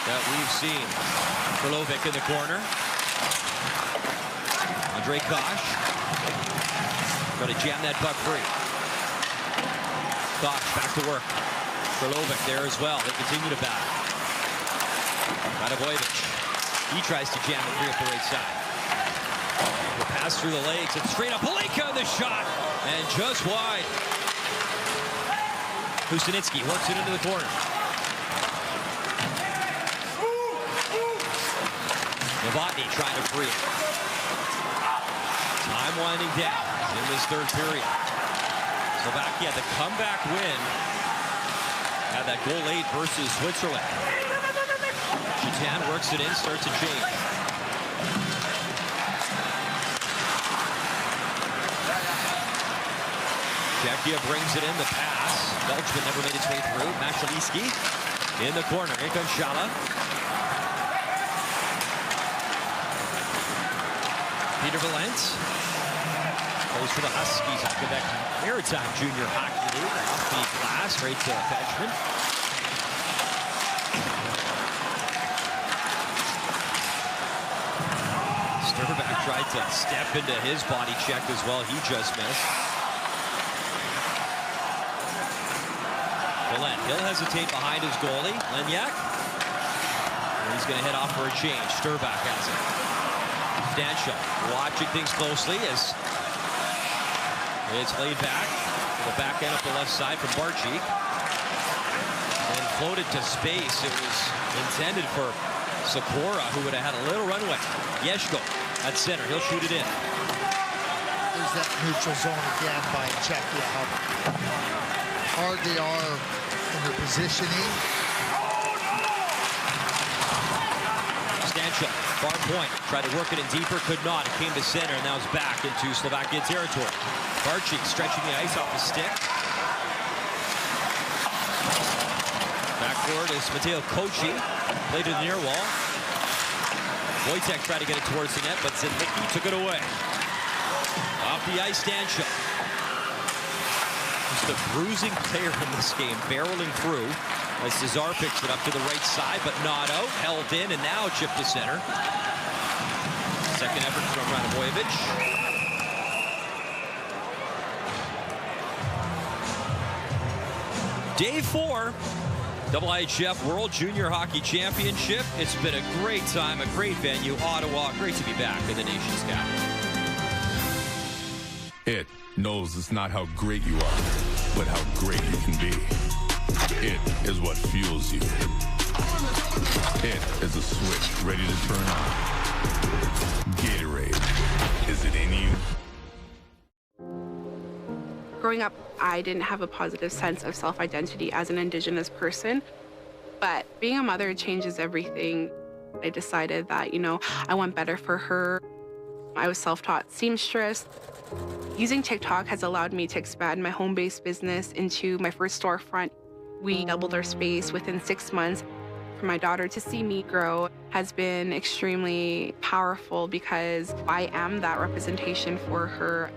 that we've seen. Krlovic in the corner. Andre Kosh. Got to jam that puck free. Kosh back to work. Krlovic there as well. They continue to battle. Radovojevic. He tries to jam it free up the right side. The pass through the legs and straight up. Palinka the shot. And just wide. Kucinitsky works it into the corner. Novotny trying to free it. Time winding down in this third period. Slovakia had the comeback win. Had that goal late versus Switzerland. Chitan works it in, starts to change. Czechia brings it in, the pass. Belchman never made its way through. Mashalisky in the corner. Here comes Shala. Peter Valence plays for the Huskies on Quebec Maritime Junior Hockey League. Off the glass, right to Belchman. Sturback tried to step into his body check as well. He just missed. Valent, he'll hesitate behind his goalie, Lenyak. And he's going to head off for a change. Sturback has it. Stanchel watching things closely as It's laid back to the back end up the left side from Barczyk. And floated to space. It was intended for Sikora, who would have had a little runway. Yeshko at center. He'll shoot it in. There's that neutral zone again by Czechia. How hard they are in their positioning. Stanchuk, far point. Tried to work it in deeper, could not. It came to center, and now it's back into Slovakia territory. Barczyk stretching the ice off the stick. Backboard is Mateo Kochi. Played to the near wall. Wojtek tried to get it towards the net, but Zidnicki took it away. Off the ice, Stanchuk. Just a bruising player in this game, barreling through. As Cesar picks it up to the right side, but not out. Held in, and now chipped to center. Second effort from Radovojevic. Day 4. IHF World Junior Hockey Championship. It's been a great time, a great venue. Ottawa, great to be back in the nation's capital. It knows it's not how great you are, but how great you can be. It is what fuels you. It is a switch ready to turn on. Gatorade. Is it in you? Growing up, I didn't have a positive sense of self-identity as an Indigenous person, but being a mother changes everything. I decided that, I want better for her. I was self-taught seamstress. Using TikTok has allowed me to expand my home-based business into my first storefront. We doubled our space within 6 months. For my daughter to see me grow has been extremely powerful because I am that representation for her.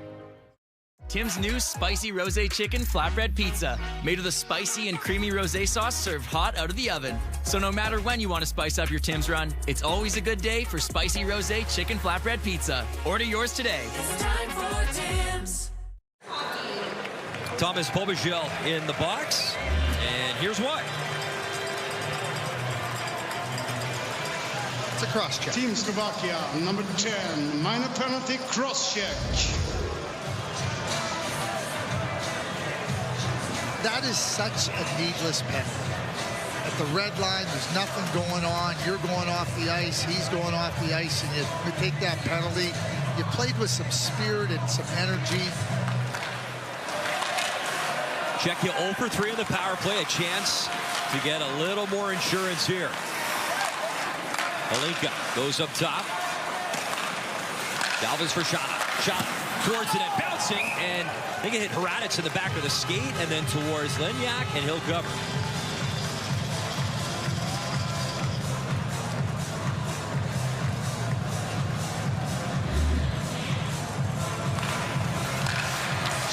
Tim's new spicy rosé chicken flatbread pizza, made with a spicy and creamy rosé sauce served hot out of the oven. So no matter when you want to spice up your Tim's run, it's always a good day for spicy rosé chicken flatbread pizza. Order yours today. It's time for Tim's. Thomas Pobagel in the box, and here's why. It's a cross check. Team Slovakia, number 10, minor penalty cross check. That is such a needless penalty. At the red line, there's nothing going on. You're going off the ice, he's going off the ice, and you take that penalty. You played with some spirit and some energy. Czechia 0 for 3 on the power play. A chance to get a little more insurance here. Alinka goes up top. Galvez for Shana. Shana towards the net, bouncing, and I think it hit Hradec in the back of the skate, and then towards Lenyak, and he'll cover.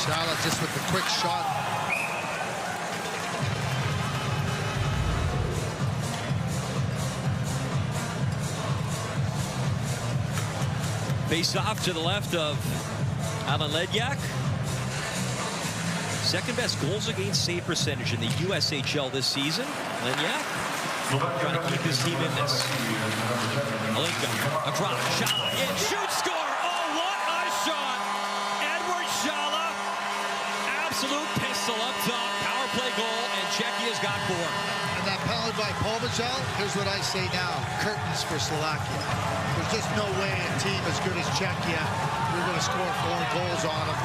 Shala just with the quick shot. Face off to the left of Alan Ledyak. Second best goals against save percentage in the USHL this season. Ledyak trying to keep his team in this. Alinka across, Shala in, shoot, score! Oh, what a shot! Edward Shala, absolute pistol up top, power play goal, and Czechia's got 4. And that penalty by Pobagel, here's what I say now, curtains for Slovakia. There's just no way a team as good as Czechia, you're going to score 4 goals on them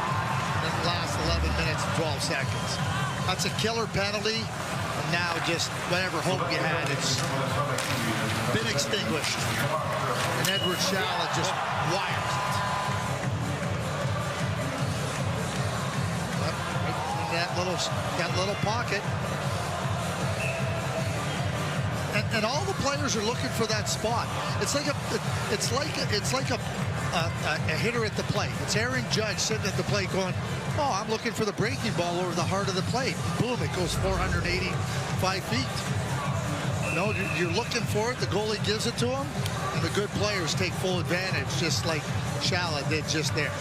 in the last 11 minutes and 12 seconds. That's a killer penalty, and now just whatever hope you had, it's been extinguished. And Edward Shala just wires it. Yep, right in that little pocket. And all the players are looking for that spot. It's like a hitter at the plate. It's Aaron Judge sitting at the plate going, oh, I'm looking for the breaking ball over the heart of the plate. Boom, it goes 485 feet. No, you're looking for it. The goalie gives it to him, and the good players take full advantage, just like Shala did just there.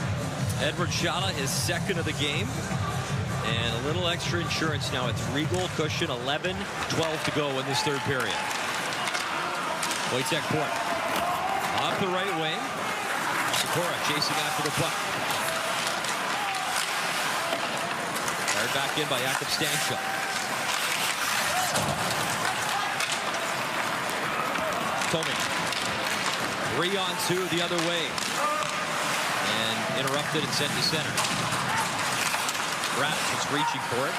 Edward Shala is second of the game. And a little extra insurance now, a 3-goal cushion, 11-12 to go in this third period. Wojtek Port off the right wing. Sikora chasing after the puck. Fired back in by Jakub Stanchel. Tomic. 3-on-2 the other way. And interrupted and sent to center. Rapp was reaching for it.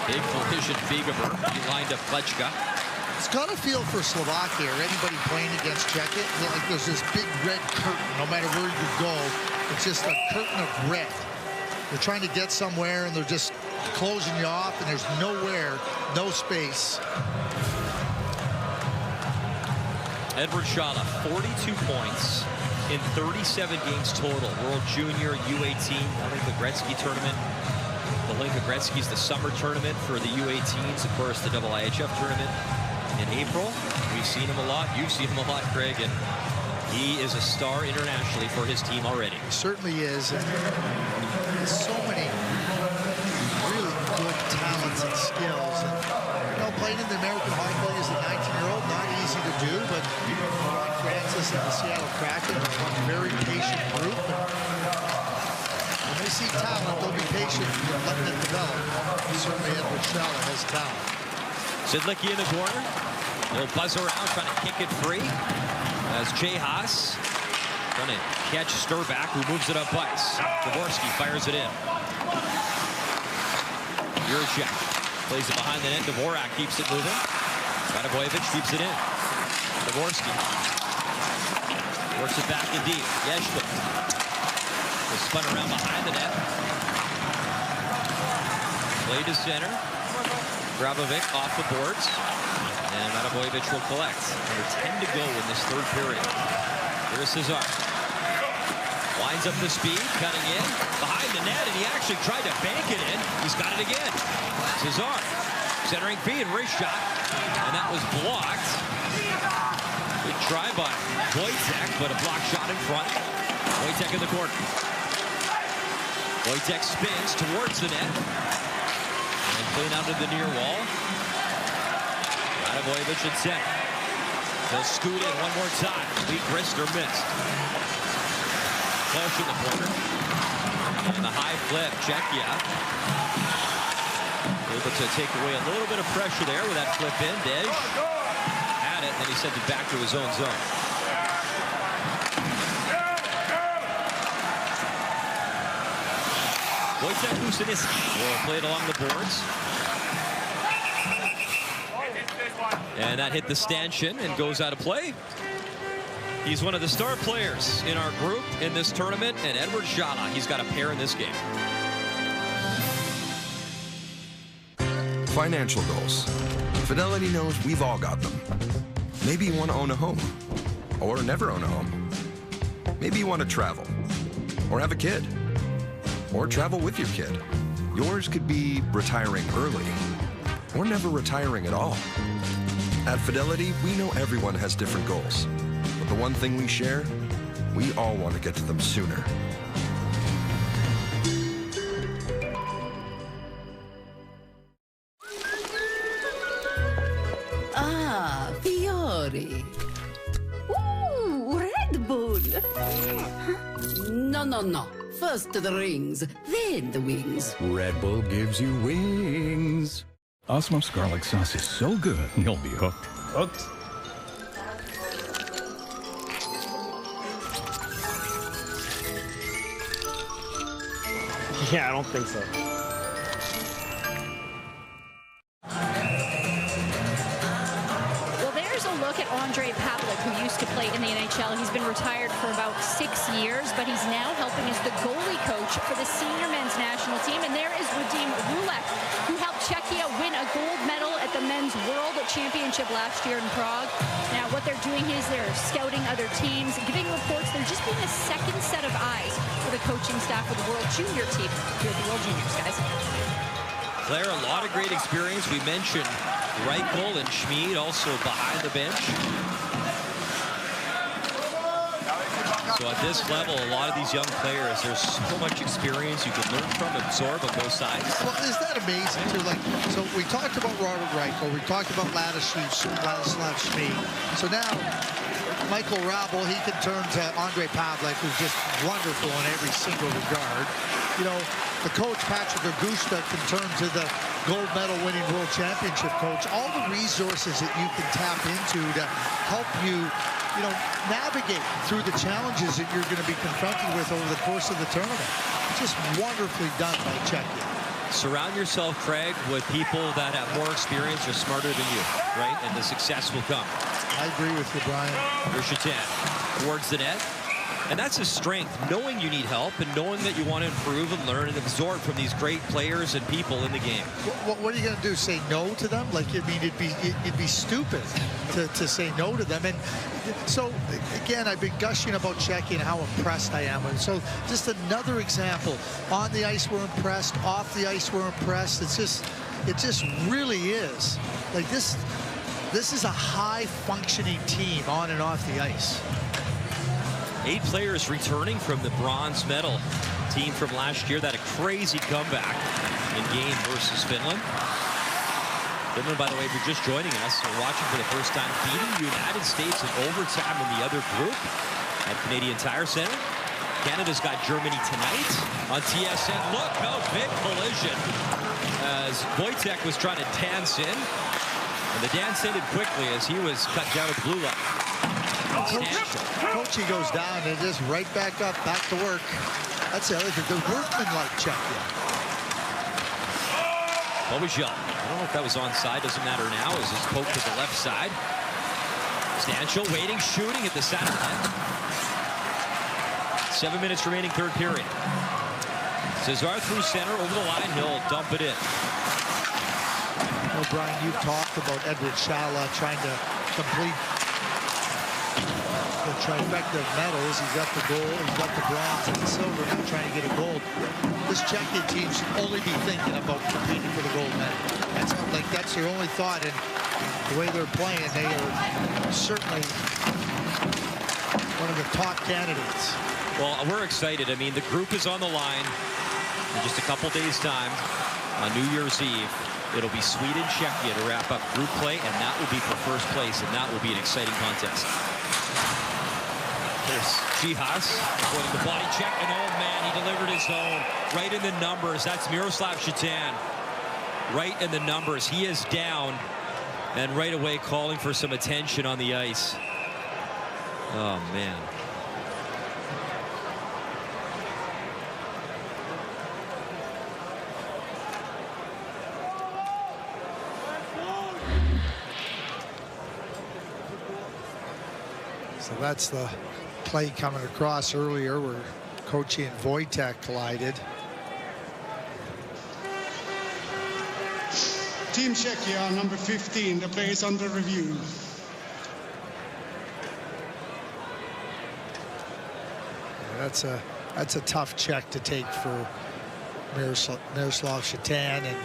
Big collision, Bigover. He lined up Klečka. It's got to feel for Slovakia or anybody playing against Czechia. Like there's this big red curtain. No matter where you go, it's just a curtain of red. They're trying to get somewhere, and they're just closing you off, and there's nowhere, no space. Edward Schala, 42 points in 37 games total. World Junior, U18, Linka Gretzky tournament. The Linka Gretzky's the summer tournament for the U18s. Of course, the IHF tournament in April. We've seen him a lot. You've seen him a lot, Craig. And he is a star internationally for his team already. He certainly is. And there's so many really good talents and skills. And, you know, playing in the American Hockey League as a 19-year-old, not easy to do, but Ron Francis and the Seattle Kraken are a very patient group. And when they see talent, they'll be patient and letting it develop. Certainly Edward Schala has talent. Sidlicki in the corner. He'll buzz around, trying to kick it free. As Jay Haas trying to catch Sturback, who moves it up ice. Dvorsky fires it in. Juracek plays it behind the net. Dvorak keeps it moving. Radabojevic keeps it in. Dvorsky works it back in deep. Yeshvik is spun around behind the net. Play to center. Grabovic off the boards. And Radabojevic will collect. Under 10 to go in this third period. Here's Cesar. Winds up the speed, cutting in behind the net, and he actually tried to bank it in. He's got it again. Cesar centering feed, wrist shot, and that was blocked. Good try by Wojtek, but a block shot in front. Wojtek in the corner. Wojtek spins towards the net. And clean out to the near wall. Radabojevic at center. He'll scoot in one more time. Weak wrist or missed. Close in the corner. And the high flip, Czechia. Able to take away a little bit of pressure there with that flip in. Dej had it, and then he sent it back to his own zone. Wojtek Kusiniski will play it along the boards. And that hit the stanchion and goes out of play. He's one of the star players in our group in this tournament, and Edward Schala, he's got a pair in this game. Financial goals. Fidelity knows we've all got them. Maybe you want to own a home, or never own a home. Maybe you want to travel, or have a kid, or travel with your kid. Yours could be retiring early, or never retiring at all. At Fidelity, we know everyone has different goals. But the one thing we share, we all want to get to them sooner. Ah, Fiori. Ooh, Red Bull. No, no, no. First the rings, then the wings. Red Bull gives you wings. Osmos garlic sauce is so good, you'll be hooked. Hooked? Yeah, I don't think so. Well, there's a look at Ondrej Pavelec, who used to play in the NHL. He's been retired for about 6 years, but he's now helping as the goalie coach for the senior men's national team. And there is Radim Rulek, who helped Czechia win a gold medal at the men's world championship last year in Prague. Now, what they're doing is they're scouting other teams, giving reports. They're just being a second set of eyes for the coaching staff of the World Junior team here at the World Juniors, guys. Claire, a lot of great experience. We mentioned Reichel and Schmid also behind the bench. So at this level, a lot of these young players, there's so much experience you can learn from, absorb on both sides. Well, is that amazing too? Like, so we talked about Robert Reichel, we talked about Ladislav Schmid. So now, Michael Rabel, he can turn to Ondrej Pavelec, who's just wonderful in every single regard. You know, the coach, Patrick Augusta, can turn to the gold medal winning world championship coach. All the resources that you can tap into to help you, navigate through the challenges that you're going to be confronted with over the course of the tournament. Just wonderfully done by Czechia. Surround yourself, Craig, with people that have more experience or smarter than you, right? And the success will come. I agree with you, Brian. Here's Shatan towards the net. And that's a strength, knowing you need help and knowing that you want to improve and learn and absorb from these great players and people in the game. What are you going to do? Say no to them? Like, I mean, it'd be stupid to say no to them. And so, again, I've been gushing about Czechia and how impressed I am. And so, just another example. On the ice, we're impressed. Off the ice, we're impressed. It just really is. Like, this is a high-functioning team on and off the ice. 8 players returning from the bronze medal team from last year. That a crazy comeback in game versus Finland. Finland, by the way, if you're just joining us or watching for the first time, beating the United States in overtime in the other group at Canadian Tire Center. Canada's got Germany tonight on TSN. Look, big collision as Wojtek was trying to dance in. And the dance ended quickly as he was cut down at the blue line. Coachy goes down and just right back up, back to work. That's the other thing. The workman-like Czechia. Bobijel. I don't know if that was onside. Doesn't matter now as his poke to the left side. Stanchel waiting, shooting at the center net. 7 minutes remaining, third period. Cesar through center, over the line. He'll dump it in. Well, Brian, you've talked about Edward Shala trying to complete the trifecta of medals. He's got the gold, he's got the bronze and the silver, now trying to get a gold. This Czechia team should only be thinking about competing for the gold medal. That's their only thought, and the way they're playing, they are certainly one of the top candidates. Well, we're excited. I mean, the group is on the line in just a couple days' time on New Year's Eve. It'll be Sweden, Czechia to wrap up group play, and that will be for first place, and that will be an exciting contest. There's Chihas avoiding the body check, and oh man, he delivered his own right in the numbers. That's Miroslav Shatan. Right in the numbers. He is down, and right away calling for some attention on the ice. Oh man. So that's the play coming across earlier where Kochi and Wojtek collided. Team Czechia, number 15, the play is under review. Yeah, that's a tough check to take for Miroslav Shatan. And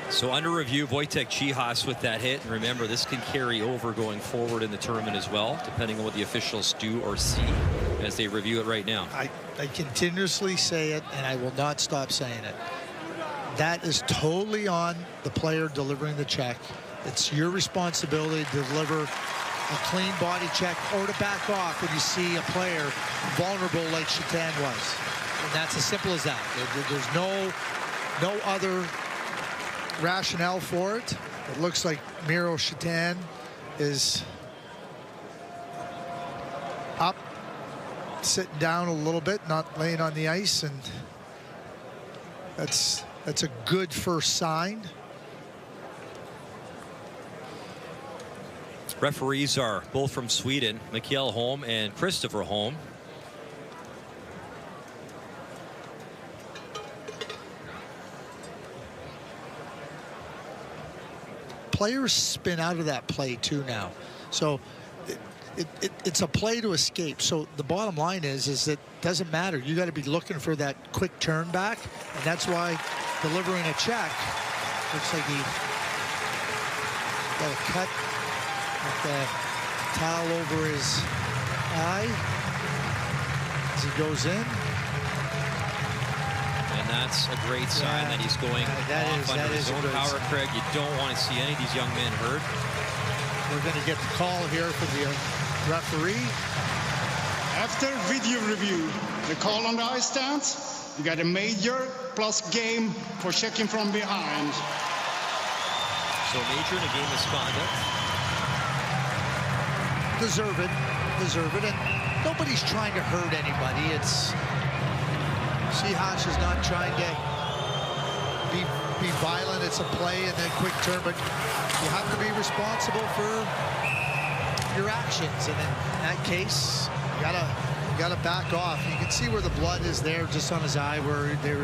so under review, Wojtek Chihas with that hit. And remember, this can carry over going forward in the tournament as well, depending on what the officials do or see as they review it right now. I continuously say it, and I will not stop saying it. That is totally on the player delivering the check. It's your responsibility to deliver a clean body check or to back off when you see a player vulnerable like Shatan was. And that's as simple as that. There's no other rationale for it. It looks like Miro Shatan is up, sitting down a little bit, not laying on the ice, and that's a good first sign. Referees are both from Sweden, Mikael Holm and Christopher Holm. Players spin out of that play too now, so it's a play to escape. So the bottom line is that it doesn't matter. You got to be looking for that quick turn back, and that's why delivering a check looks like he got a cut with the towel over his eye as he goes in. And that's a great sign that he's going off under his own power, Craig. You don't want to see any of these young men hurt. We're going to get the call here for the referee. After video review, the call on the ice stance, you got a major plus game for checking from behind. So major in a game misconduct. Deserve it, and nobody's trying to hurt anybody. It's Seahawks is not trying to be violent. It's a play and then quick turn, but you have to be responsible for your actions. And in that case, you gotta back off. You can see where the blood is there, just on his eye where they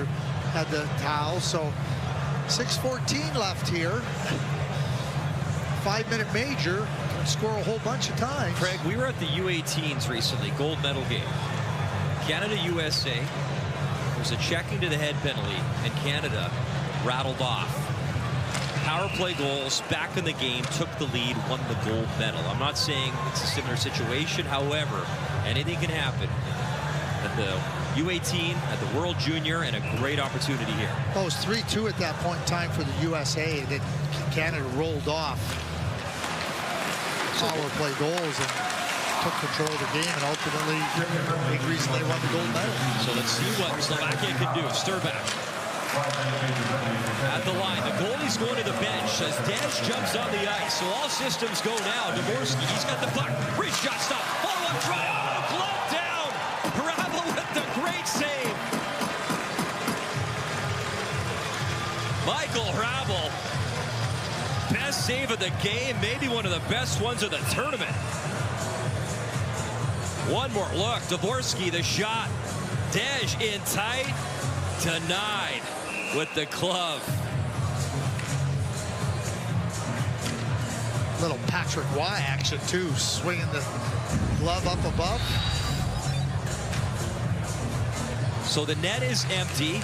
had the towel. So 6:14 left here. 5-minute major. Can score a whole bunch of times. Craig, we were at the U18s recently, gold medal game. Canada USA. There was a checking to the head penalty, and Canada rattled off. Power play goals, back in the game, took the lead, won the gold medal. I'm not saying it's a similar situation. However, anything can happen at the U18, at the World Junior, and a great opportunity here. Oh, it was 3-2 at that point in time for the USA. That Canada rolled off power play goals and took control of the game, and ultimately big reason they won the gold medal. So let's see what Slovakia can do. Sturback at the line. The goalie's going to the bench as Dec jumps on the ice. So all systems go now. Dvorsky, he's got the puck. Reach shot stop. Follow-up try. Oh, glove down. Hrabal with the great save. Michael Hrabal. Best save of the game. Maybe one of the best ones of the tournament. One more look. Dvorsky, the shot. Dec in tight. Denied with the glove. Little Patrick Y action too, swinging the glove up above. So the net is empty.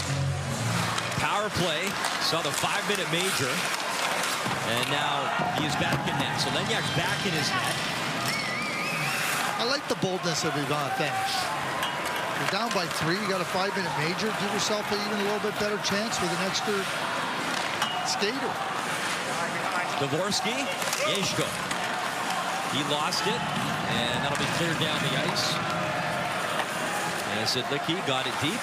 Power play. Saw the 5-minute major. And now he is back in net. So Lenyak's back in his net. I like the boldness of Ivan Fenish. You're down by 3. You got a 5-minute major. Give yourself even a little bit better chance with an extra skater. Dvorsky, Yeshko. He lost it, and that'll be cleared down the ice. And Sidlicki got it deep.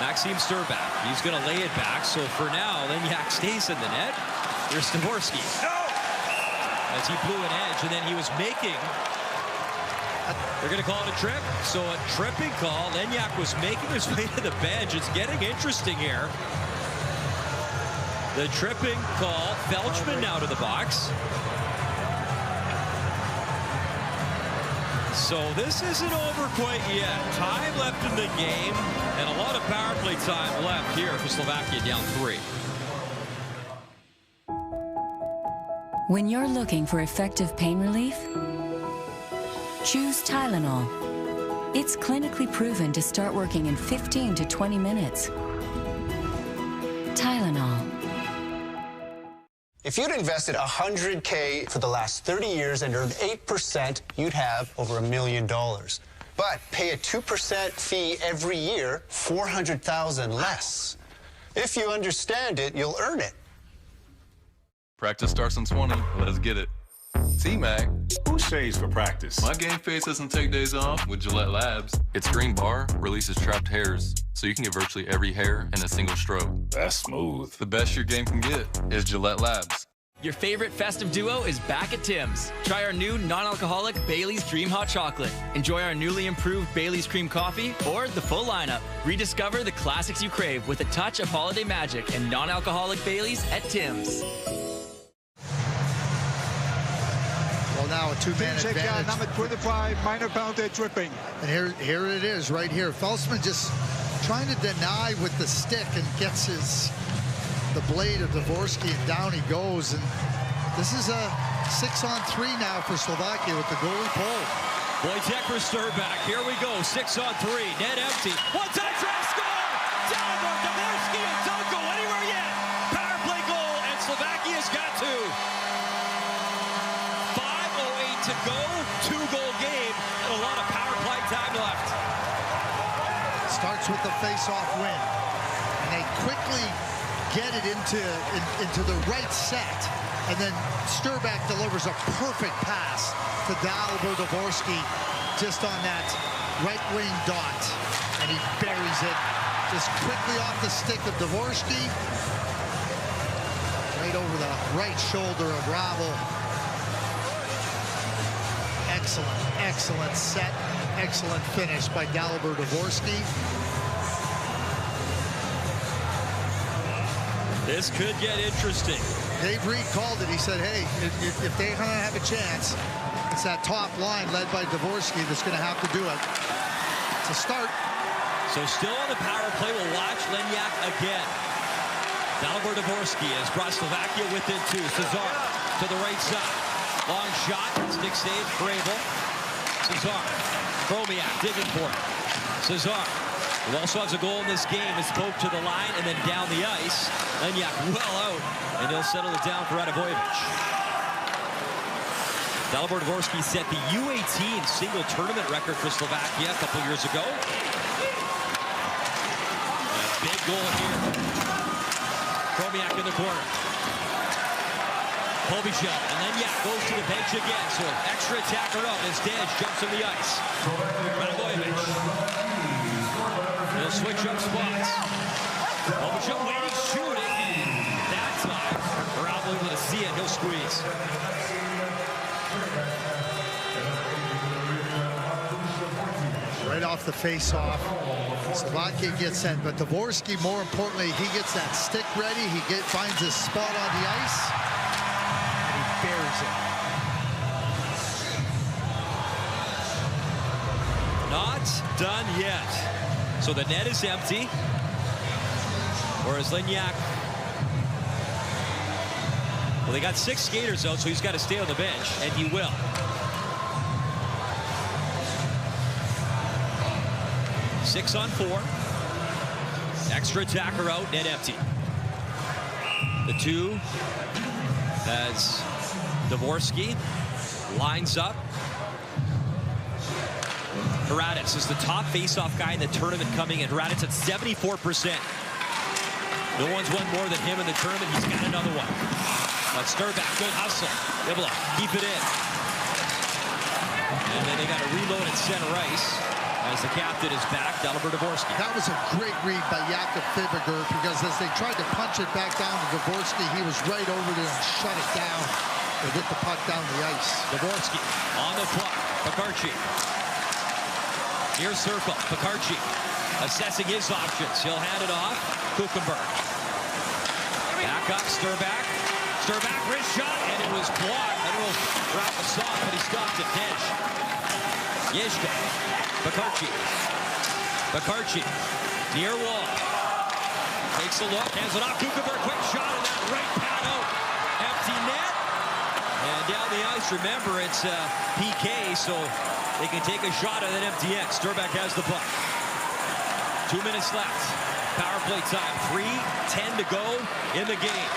Maxim Sturback, he's going to lay it back. So for now, Lenyak stays in the net. Here's Dvorsky. As he blew an edge, and then he was making. They're going to call it a trip. So a tripping call. Lenyak was making his way to the bench. It's getting interesting here. The tripping call. Felchman now to the box. So this isn't over quite yet. Time left in the game, and a lot of power play time left here for Slovakia, down 3. When you're looking for effective pain relief, choose Tylenol. It's clinically proven to start working in 15 to 20 minutes. Tylenol. If you'd invested $100K for the last 30 years and earned 8%, you'd have over $1 million. But pay a 2% fee every year, $400,000 less. If you understand it, you'll earn it. Practice starts in 20. Let's get it. T-Mac. Who shaves for practice? My game face doesn't take days off with Gillette Labs. Its green bar releases trapped hairs, so you can get virtually every hair in a single stroke. That's smooth. The best your game can get is Gillette Labs. Your favorite festive duo is back at Tim's. Try our new non-alcoholic Bailey's Dream Hot Chocolate. Enjoy our newly improved Bailey's Cream Coffee or the full lineup. Rediscover the classics you crave with a touch of holiday magic and non-alcoholic Bailey's at Tim's. Well, now a two-man advantage. Number 25, minor penalty, tripping. And here it is, right here. Feltzman just trying to deny with the stick and gets the blade of Dvorsky, and down he goes. And this is a 6-on-3 now for Slovakia with the goalie pulled. Wojtek for Sturback. Here we go. 6-on-3. Net empty. One-time try, score! Downward, Dvorsky and don't go anywhere yet. Power play goal, and Slovakia's got 2. 5:08 to go. 2-goal game, and a lot of power play time left. Starts with the face-off win, and they quickly get it into the right set, And then Sturback delivers a perfect pass to Dalibor Dvorsky just on that right wing dot. And he buries it just quickly off the stick of Dvorsky. Right over the right shoulder of Ravel. Excellent, excellent set. Excellent finish by Dalibor Dvorsky. This could get interesting. Dave Reed called it. He said, hey, if they're going to have a chance, it's that top line led by Dvorsky that's going to have to do it. It's a start. So still on the power play, we'll watch Lenyak again. Dalibor Dvorsky has brought Slovakia within 2. Cesar to the right side. Long shot. Stick save. Gravel. Cesar. Chromiak digging for it. Cesar, who also has a goal in this game, is poked to the line and then down the ice. Lenyak well out, and he'll settle it down for Radovojevic. Dalibor Dvorsky set the U18 single tournament record for Slovakia a couple years ago. A big goal here. Chromiak in the corner. Pobichel, and Lenyak goes to the bench again, so extra attacker up as Dej jumps on the ice. Radovojevic. He'll switch up spots. Pobichel waiting, shooting, and that time, Ravel able to see it, no squeeze. Right off the face-off, Slovakia gets sent, but Dvorsky, more importantly, he gets that stick ready, he finds his spot on the ice, and he buries it. Not done yet. So the net is empty. Whereas Lenyak, well, they got 6 skaters out, so he's got to stay on the bench, and he will. Six on 4. Extra attacker out, net empty. The 2 as Dvorsky lines up. Hradec is the top face-off guy in the tournament coming in. Hradec at 74%. No one's won more than him in the tournament. He's got another one. But Sturback, good hustle. Able to keep it in. And then they got to reload at center ice as the captain is back, Dalibor Dvorsky. That was a great read by Jakub Fibiger, because as they tried to punch it back down to Dvorsky, he was right over there and shut it down to get the puck down the ice. Dvorsky on the puck. Pekarczyk. Near circle. Pekarczyk assessing his options. He'll hand it off. Kuchenberg. Back up. Sturback. Sturback, wrist shot, and it was blocked. I don't know if Rafa saw it, but he stopped it. Dej. Yeshka. Pekarczyk. Pekarczyk. Near wall. Takes a look. Hands it off. Kuchenberg. Quick shot, and that right pad out. Empty net. And down the ice, remember, it's PK, so they can take a shot at an empty net. Sturback has the puck. 2 minutes left. Power play time. 3:10 to go in the game.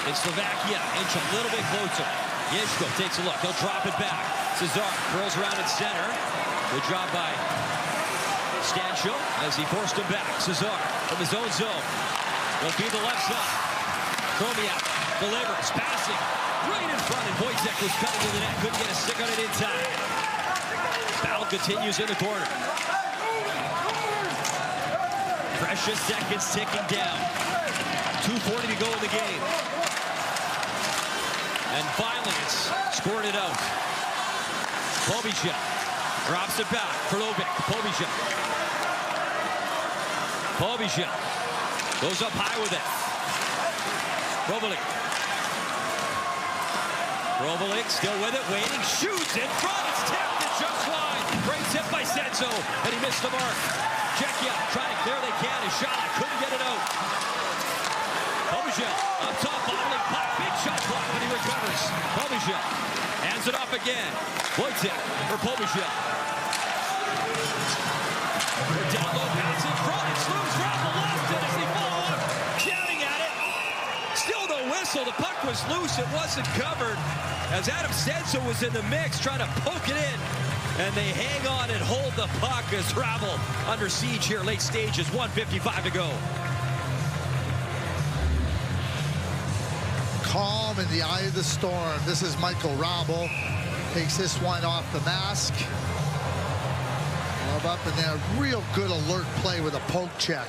And Slovakia inch a little bit closer. Yeshko takes a look. He'll drop it back. Cesar curls around at center. Good job by Stancho as he forced him back. Cesar from his own zone. Will be the left side. Chromiak delivers. Passing right in front. And Wojtek was cutting to the net. Couldn't get a stick on it in time. Battle continues in the corner. Precious seconds ticking down. 2:40 to go in the game. And finally, it's squirted out. Pobichel drops it back. Krlovic. Pobichel. Pobichel goes up high with it. Robolik. Robolik still with it, waiting, shoots in front. It's tipped. It's just wide. Great tip by Senso, and he missed the mark. Czechia trying to clear, they can. His shot, couldn't get it out. Pobichel up top, bottling puck, big shot block, but he recovers. Pobichel hands it off again. Wojtek for Pobichel. Down low, pass in front. It's loose. Ravel lost it as they follow up, shouting at it. Still no whistle. The puck was loose. It wasn't covered as Adam Senso was in the mix trying to poke it in. And they hang on and hold the puck as Ravel under siege here, late stages, 1:55 to go. calm in the eye of the storm. This is Michael Rabel. Takes this one off the mask. Love up in there. Real good alert play with a poke check.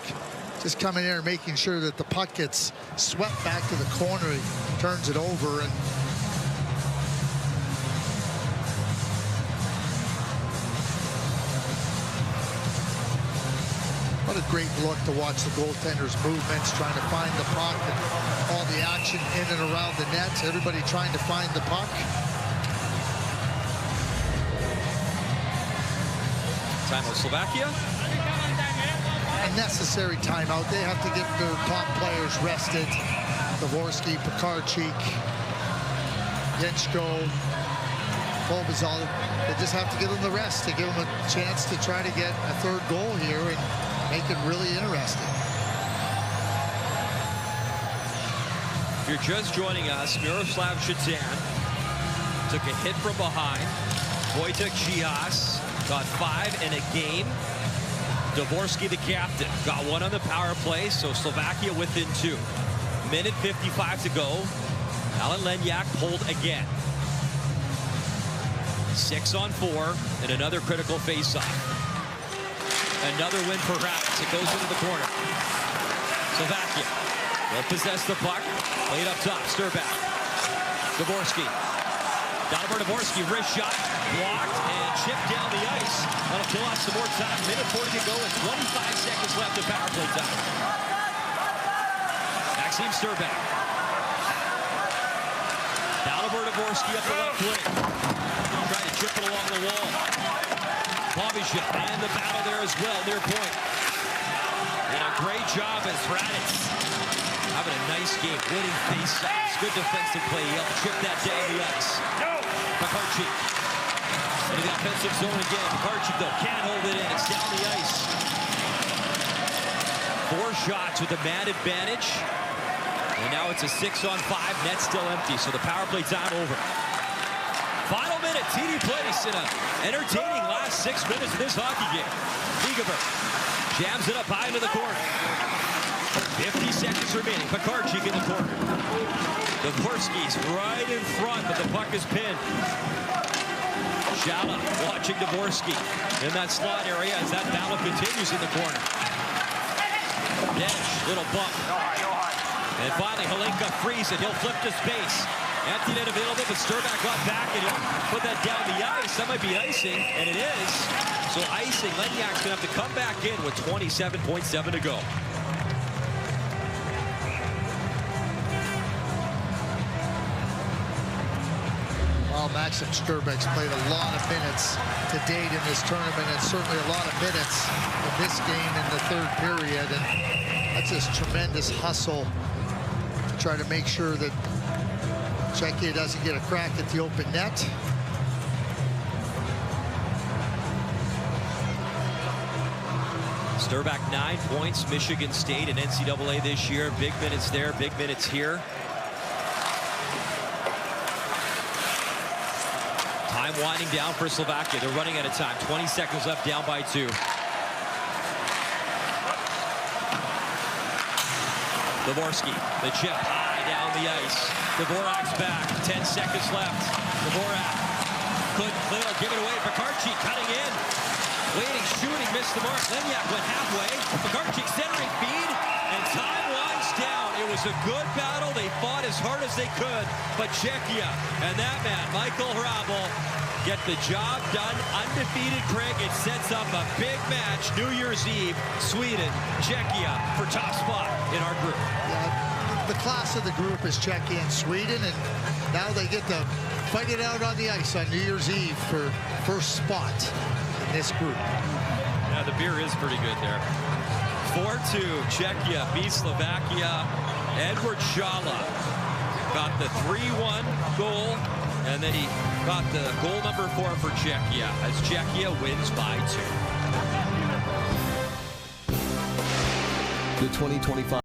Just coming in and making sure that the puck gets swept back to the corner. He turns it over and what a great look to watch the goaltender's movements, trying to find the puck and all the action in and around the net. Everybody trying to find the puck. Timeout Slovakia. A necessary timeout. They have to get their top players rested. Dvorsky, Pekarchik, Jenchko, Bobazal. They just have to give them the rest to give them a chance to try to get a third goal here and make it really interesting. If you're just joining us, Miroslav Shatan took a hit from behind. Wojtek Chias got 5 in a game. Dvorsky, the captain, got 1 on the power play, so Slovakia within 2. Minute 55 to go. Alan Lenyak pulled again. 6 on 4 and another critical faceoff. Another win for Rapids. It goes into the corner. Slovakia will possess the puck. Played up top. Sturback. Dvorsky. Dalibor Dvorsky, wrist shot, blocked, and chipped down the ice. That'll kill off some more time. Minute 40 to go and 25 seconds left of power play time. Maxim Sturback. Dalibor Dvorsky up the left wing. Trying to chip it along the wall. Bobby and the battle there as well, near point. And a great job as Raditz having a nice game, winning face-offs. Good defensive play. He helped chip that down the ice. Pekarchik. Into the offensive zone again. Pekarchik, though, can't hold it in. It's down the ice. 4 shots with a man advantage. And now it's a 6-on-5. Net still empty, so the power play time over. Final minute, TD Place in an entertaining last 6 minutes of this hockey game. Liegeberg jams it up high into the corner. 50 seconds remaining. Pekarchik in the corner. Dvorsky's right in front, but the puck is pinned. Shala watching Dvorsky in that slot area as that battle continues in the corner. Denish, little bump. And finally, Halinka frees it. He'll flip to space. Empty net available, but Sturback got back and he'll put that down the ice. That might be icing, and it is. So icing, Lenyak's going to have to come back in with 27.7 to go. Well, Maxim Sturback's played a lot of minutes to date in this tournament, and certainly a lot of minutes in this game in the third period. And that's just tremendous hustle to try to make sure that Czechia doesn't get a crack at the open net. Sturback 9 points, Michigan State and NCAA this year. Big minutes there, big minutes here. Time winding down for Slovakia. They're running out of time. 20 seconds left, down by 2. Dvorsky, the chip high down the ice. Dvorak's back. 10 seconds left. Dvorak couldn't clear. Give it away. Pekarchik cutting in. Waiting, shooting, missed the mark. Lenyak went halfway. Pekarchik centering feed, and time winds down. It was a good battle. They fought as hard as they could, but Czechia and that man, Michael Hrabal, get the job done. Undefeated, Craig. It sets up a big match. New Year's Eve, Sweden, Czechia for top spot in our group. Yeah, the class of the group is Czechia and Sweden, and now they get to fight it out on the ice on New Year's Eve for first spot in this group. Yeah, the beer is pretty good there. 4-2, Czechia beats Slovakia. Edward Shala got the 3-1 goal, and then he got the goal number 4 for Czechia as Czechia wins by 2. The 2025